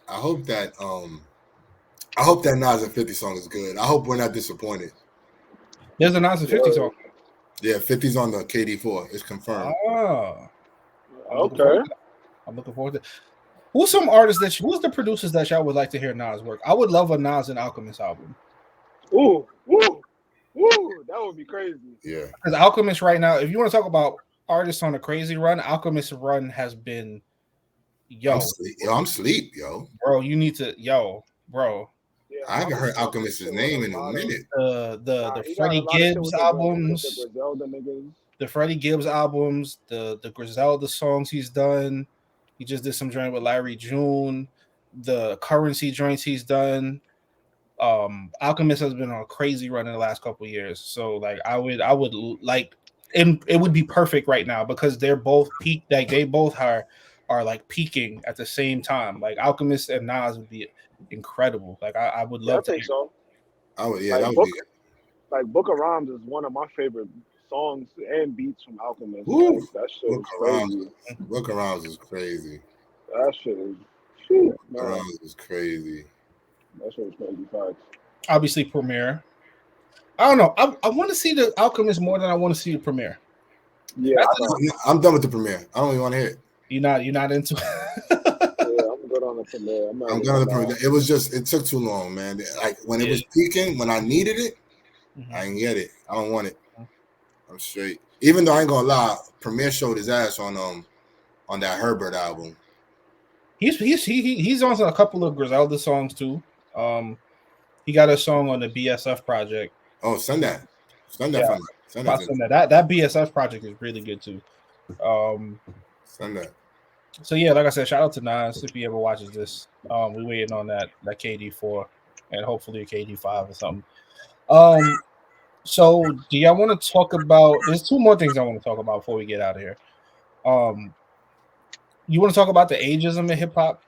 Nas and 50 song is good. I hope we're not disappointed. There's a Nas and 50 song. Yeah, 50's on the KD4. It's confirmed. Oh, Okay. I'm looking forward to. Who's some artists who's the producers that y'all would like to hear Nas work? I would love a Nas and Alchemist album. Ooh, that would be crazy. Yeah. Because Alchemist right now, if you want to talk about artists on a crazy run, Alchemist run has been I'm sleep, yo. Bro, you need to bro. Yeah, I haven't heard Alchemist's name in a minute. The Freddie Gibbs albums, the Freddie Gibbs albums, the Griselda songs he's done. He just did some joint with Larry June, the Currency joints he's done. Alchemist has been on a crazy run in the last couple of years. So like I would like, and it would be perfect right now because they're both peak, like they both are like peaking at the same time. Like Alchemist and Nas would be incredible. Like I would love to. I think so. I would, Like, that would be. Like Book of Rhymes is one of my favorite songs and beats from Alchemist. Woo. Like, that shit is crazy. Book of Rhymes is crazy. That shit is. Book of Rhymes is crazy. That shit is crazy. Facts. Obviously, Premiere. I don't know. I want to see the Alchemist more than I want to see the Premiere. Yeah, I'm done with the premiere. I don't even want to hear it. You're not into it. yeah, I'm good on the premiere. I'm done with the premiere. It was just, it took too long, man. Like when it was peaking, when I needed it, I didn't get it. I don't want it. I'm straight. Even though I ain't gonna lie, Premier showed his ass on that Herbert album. He's on a couple of Griselda songs too. He got a song on the BSF project. Oh, send that. Send that. Yeah. Send that. Send that. That BSF project is really good too. Send that. So yeah, like I said, shout out to Nas if he ever watches this. We're waiting on that KD4 and hopefully a KD5 or something. So do y'all want to talk about? There's 2 more things I want to talk about before we get out of here. You want to talk about the ageism in hip hop?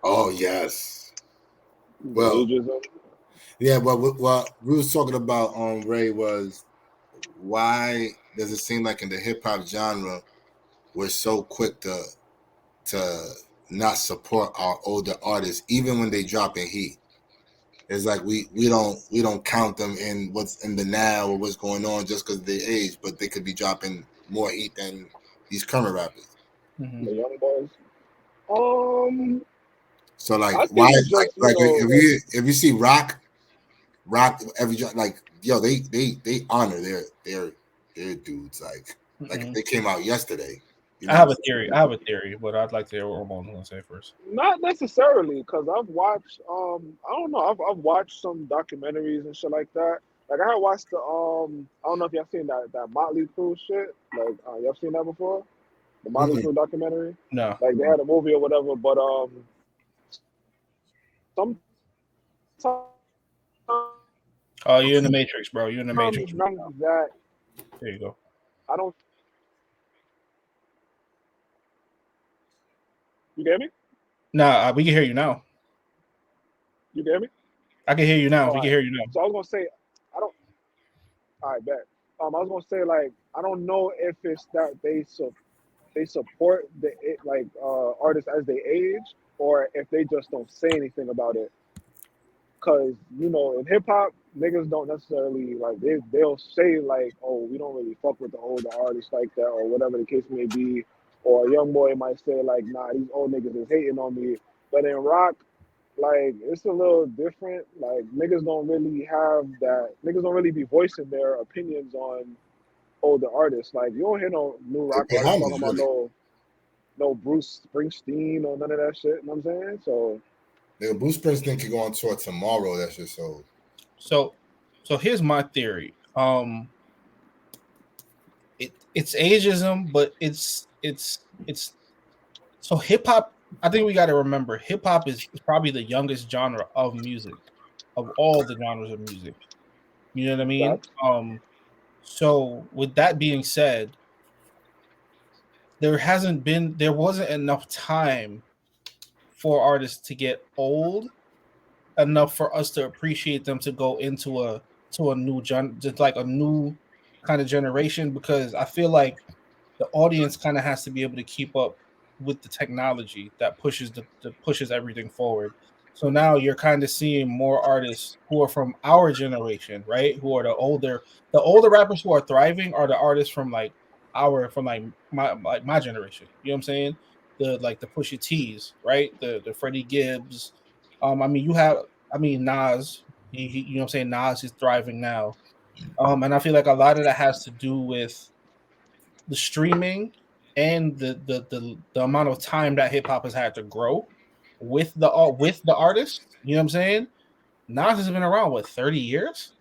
Oh yes. Well, yeah. But what we was talking about on Ray was, why does it seem like in the hip hop genre we're so quick to not support our older artists even when they drop in heat? It's like we don't count them in what's in the now or what's going on just because they age, but they could be dropping more heat than these current rappers. Mm-hmm. The young boys. So like, why? Like if you see Rock every like, yo, they honor their dudes like if they came out yesterday. You know? I have a theory, but I'd like to hear what Ramon's gonna say first. Not necessarily, because I've watched I don't know, I've watched some documentaries and shit like that. Like I had watched the I don't know if y'all seen that Motley Crue shit. Like y'all seen that before? The Motley Crue documentary? No. Like they had a movie or whatever, but Oh, you're in the Matrix, bro. You're in the Matrix. That There you go. I don't You get me? Nah, we can hear you now. You get me? I can hear you now. All We can right. hear you now. So I was gonna say, I don't. All right, bet. I was gonna say like I don't know if it's that they support the artists as they age, or if they just don't say anything about it. Cause in hip hop, niggas don't necessarily like they'll say like, oh, we don't really fuck with the older artists like that, or whatever the case may be. Or a young boy might say like, nah, these old niggas is hating on me. But in rock, like it's a little different. Like niggas don't really have that. Niggas don't really be voicing their opinions on older artists. Like you don't hear no new They rock pay artists talking homage, about really. no Bruce Springsteen or none of that shit. You know what I'm saying? So Nigga, Bruce Springsteen could go on tour tomorrow. That's just so. So here's my theory. It's ageism, but it's so hip hop. I think we got to remember hip hop is probably the youngest genre of music, of all the genres of music. You know what I mean? that's So with that being said, there wasn't enough time for artists to get old enough for us to appreciate them to go into a new just like a new kind of generation, because I feel like the audience kind of has to be able to keep up with the technology that pushes everything forward. So now you're kind of seeing more artists who are from our generation, right? Who are the older rappers who are thriving are the artists from like my generation. You know what I'm saying? The Pusha T's, right? The Freddie Gibbs. I mean Nas. You know what I'm saying? Nas is thriving now. And I feel like a lot of that has to do with the streaming and the amount of time that hip hop has had to grow with the artist. You know what I'm saying? Nas has been around what 30 years.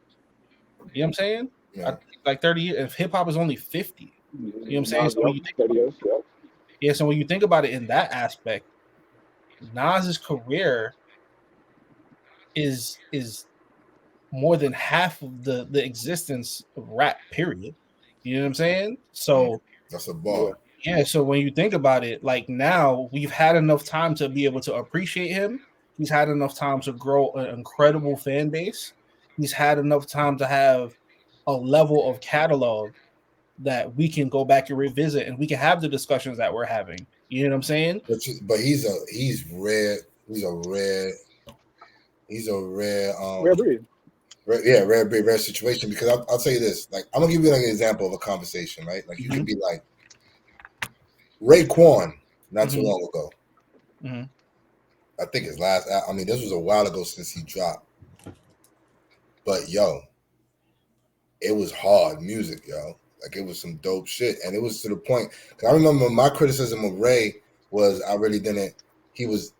You know what I'm saying? Yeah. Like 30 years. If hip hop is only 50, you know what I'm saying? So when you think 30 years, yeah. yeah, so when you think about it in that aspect, Nas's career is more than half of the existence of rap. Period. You know what I'm saying? So That's a bar. yeah, so when you think about it, like now we've had enough time to be able to appreciate him. He's had enough time to grow an incredible fan base. He's had enough time to have a level of catalog that we can go back and revisit and we can have the discussions that we're having. You know what I'm saying? But he's rare. He's a rare Rare breed. rare situation, because I'll tell you this. Like, I'm gonna give you like an example of a conversation, right? Like you could be like Raekwon not too long ago. I think his last. I mean, this was a while ago since he dropped. But yo, it was hard music, yo. Like it was some dope shit, and it was to the point. Cause I remember my criticism of Ray was I really didn't. He was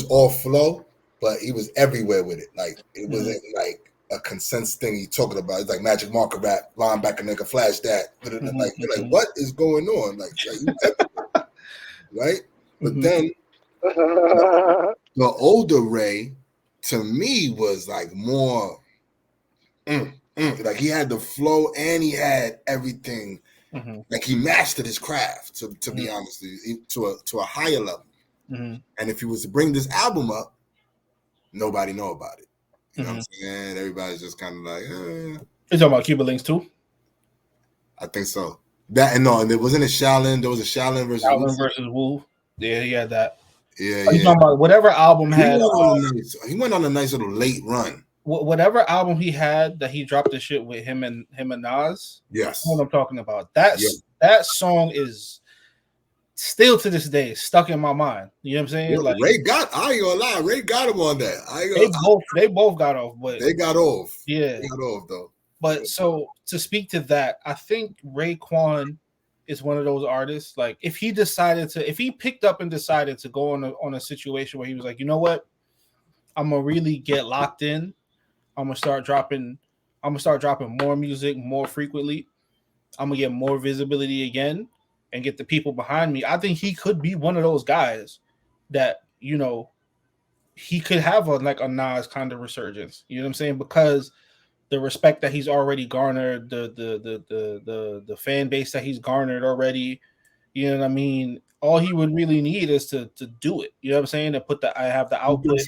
all flow, but he was everywhere with it. Like it wasn't like a consensus thing he talking about. It's like Magic Marker rap, linebacker nigga, flash that. Like you're like, what is going on? Like right? But then the older Ray, to me, was like more. Like he had the flow and he had everything. Like he mastered his craft. To be honest, to a higher level. And if he was to bring this album up, nobody know about it. You know what I'm saying? Everybody's just kind of like, You talking about Cuba Links too? I think so. That and there wasn't a Shaolin. There was a Shaolin versus Wu. Yeah, he had that. Yeah, you talking about whatever album had? He went on a nice little late run. Whatever album he had that he dropped the shit with him and Nas. Yes, that's what I'm talking about. That song is still to this day stuck in my mind. You know what I'm saying? Like Ray got. I ain't gonna lie. Ray got him on that. They both got off, but they got off. Yeah, they got off though. But so to speak to that, I think Raekwon is one of those artists. Like if he picked up and decided to go on a situation where he was like, you know what, I'm gonna really get locked in. I'm gonna start dropping more music more frequently. I'm gonna get more visibility again and get the people behind me. I think he could be one of those guys that, you know, he could have a Nas kind of resurgence. You know what I'm saying? Because the respect that he's already garnered, the fan base that he's garnered already, you know what I mean? all he would really need is to do it. You know what I'm saying? To put I have the output.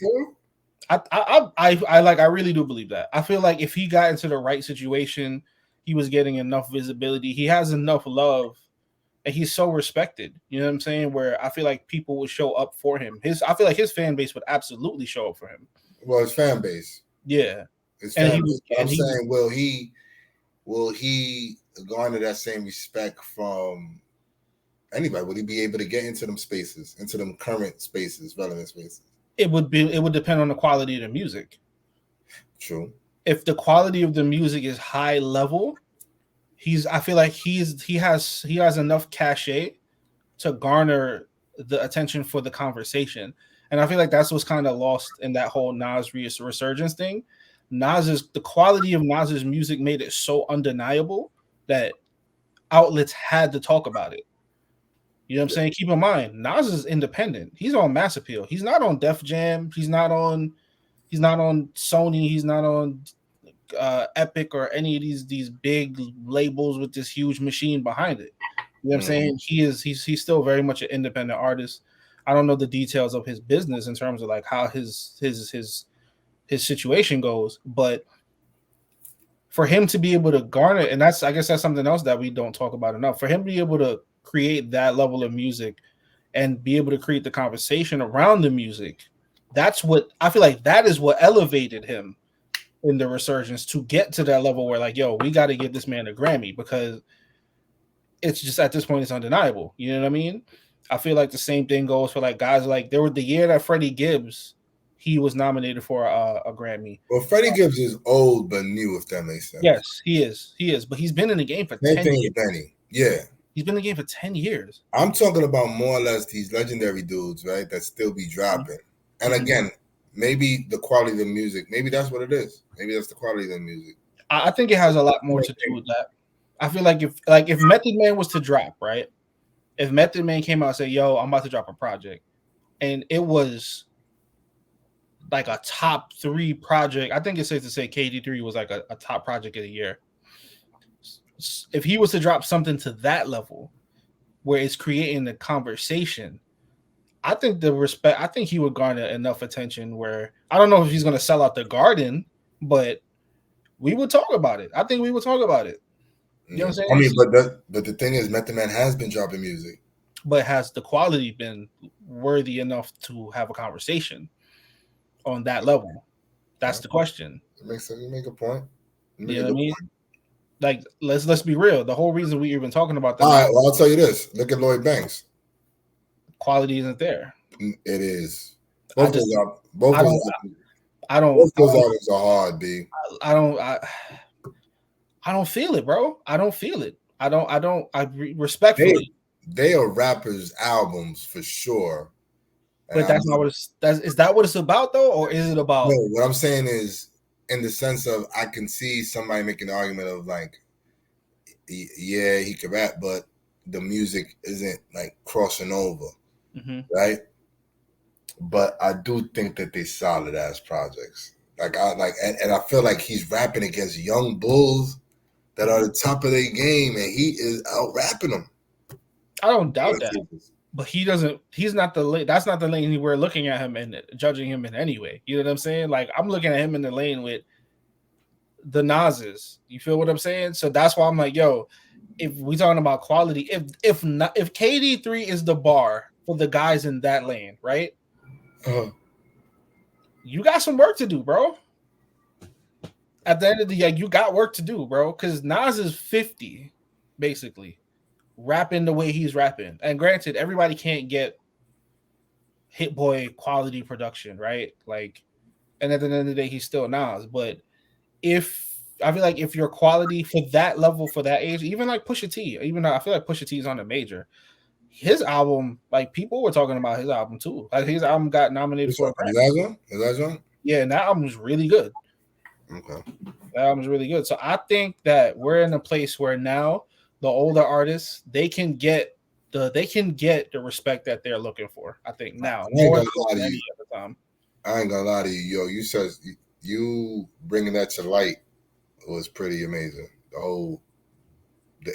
I really do believe that. I feel like if he got into the right situation, he was getting enough visibility. He has enough love, and he's so respected. You know what I'm saying? Where I feel like people would show up for him. I feel like his fan base would absolutely show up for him. Well, his fan base. Yeah. His fan base. I'm saying, will he garner that same respect from anybody? Would he be able to get into them spaces, into them current spaces, relevant spaces? It would depend on the quality of the music. True. If the quality of the music is high level, I feel like he has enough cachet to garner the attention for the conversation. And I feel like that's what's kind of lost in that whole Nas resurgence thing. The quality of Nas's music made it so undeniable that outlets had to talk about it. You know what I'm saying? Keep in mind, Nas is independent. He's on Mass Appeal. He's not on Def Jam. He's not on Sony. He's not on Epic or any of these big labels with this huge machine behind it. You know what I'm saying? He's still very much an independent artist. I don't know the details of his business in terms of like how his situation goes, but for him to be able to garner, and I guess that's something else that we don't talk about enough. For him to be able to create that level of music and be able to create the conversation around the music, that's what I feel like that is what elevated him in the resurgence to get to that level where like, yo, we got to give this man a Grammy, because it's just at this point it's undeniable. You know what I mean? I feel like the same thing goes for like guys like there were the year that Freddie Gibbs, he was nominated for a Grammy. Well, Freddie Gibbs is old but new, if that makes sense. Yes, he is, but he's been in the game for 10 years. Benny. Yeah. He's been in the game for 10 years. I'm talking about more or less these legendary dudes, right, that still be dropping. Mm-hmm. And again, maybe the quality of the music, maybe that's what it is. Maybe that's the quality of the music. I think it has a lot more to do with that. I feel like if Method Man was to drop, right? If Method Man came out and said, yo, I'm about to drop a project, and it was like a top 3 project, I think it's safe to say KD3 was like a top project of the year. If he was to drop something to that level where it's creating the conversation, I think he would garner enough attention where I don't know if he's going to sell out the Garden, but we would talk about it. I think we would talk about it. You know what I'm saying? I mean, but the thing is, Method Man has been dropping music. But has the quality been worthy enough to have a conversation on that level? That's the question. It makes sense. You make a point. You know what I mean? Like, let's be real. The whole reason we even talking about that. All right, well, I'll tell you this. Look at Lloyd Banks. Quality isn't there. It is. Both those albums are hard, B. I don't feel it, bro. I don't feel it. I respectfully. They are rappers' albums for sure. But that's not what is that what it's about though, or is it about? No, what I'm saying is in the sense of I can see somebody making the argument of like, yeah, he can rap, but the music isn't like crossing over, right? But I do think that they solid ass projects. And I feel like he's rapping against young bulls that are the top of their game, and he is out rapping them. I don't doubt that, but he's not the lane. That's not the lane we're looking at him and judging him in anyway. You know what I'm saying? Like I'm looking at him in the lane with the Nas's. You feel what I'm saying? So that's why I'm like, yo, if we talking about quality, if KD3 is the bar for the guys in that lane, right? You got some work to do, bro. At the end of the year, you got work to do, bro. Because Nas is 50, basically, rapping the way he's rapping. And granted, everybody can't get Hit Boy quality production, right? Like, and at the end of the day, he's still Nas. But I feel like if your quality for that level, for that age, even like Pusha T, even though I feel like Pusha T is on a major, his album, like people were talking about his album too. Like his album got nominated for a Grammy. Is that one? Yeah, and that album was really good. Okay. That album's really good. So I think that we're in a place where now the older artists, they can get the respect that they're looking for. I think now more than any other time. I ain't gonna lie to you, yo. You said you bringing that to light was pretty amazing. The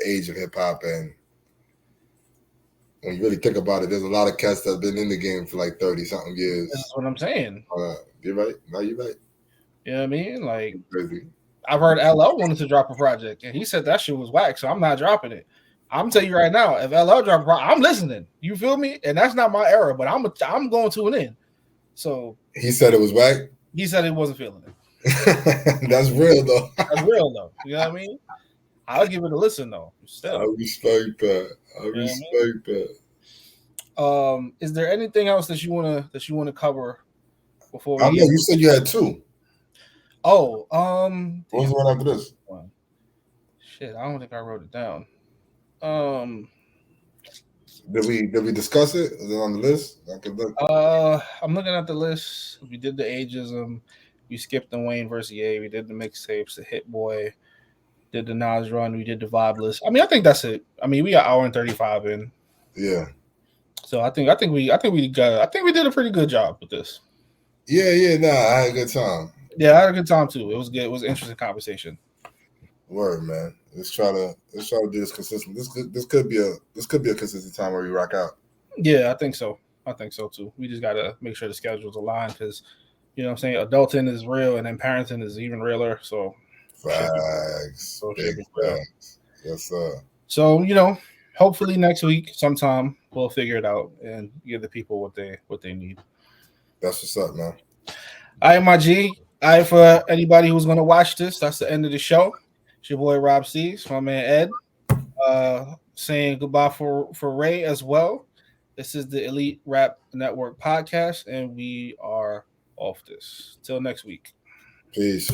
age of hip hop, and when you really think about it, there's a lot of cats that's been in the game for like 30 something years. That's what I'm saying. You're right. No, you're right. You know what I mean? Like, Crazy. I've heard LL wanted to drop a project, and he said that shit was whack, so I'm not dropping it. I'm telling you right now, if LL drop a project, I'm listening. You feel me? And that's not my era, but I'm going to an end. So he said it was whack. He said he wasn't feeling it. That's real though. That's real though. You know what I mean? I'll give it a listen though. Still. I respect that. I respect that. Is there anything else that you wanna cover before we? I know you said you had two. Oh, what was the one after this? Shit, I don't think I wrote it down. Did we discuss it? Is it on the list? I could look. I'm looking at the list. We did the ageism. We skipped the Wayne versus Ye. We did the mixtapes, the Hit Boy. Did the Nas run. We did the vibe list. I mean, I think that's it. I mean, we got hour and 35 in. Yeah. So I think we did a pretty good job with this. Yeah. Nah, I had a good time. Yeah, I had a good time too. It was good. It was an interesting conversation. Word, man. Let's try to do this consistent. This could be a consistent time where we rock out. Yeah, I think so. I think so too. We just gotta make sure the schedules align because you know what I'm saying, adulting is real and then parenting is even realer. So facts. Big facts. Yes, sir. So, you know, hopefully next week sometime we'll figure it out and give the people what they need. That's what's up, man. All right, my G. All right, for anybody who's gonna watch this, that's the end of the show. It's your boy Rob Steves, my man Ed. Saying goodbye for Ray as well. This is the Elite Rap Network podcast, and we are off this. Till next week. Peace.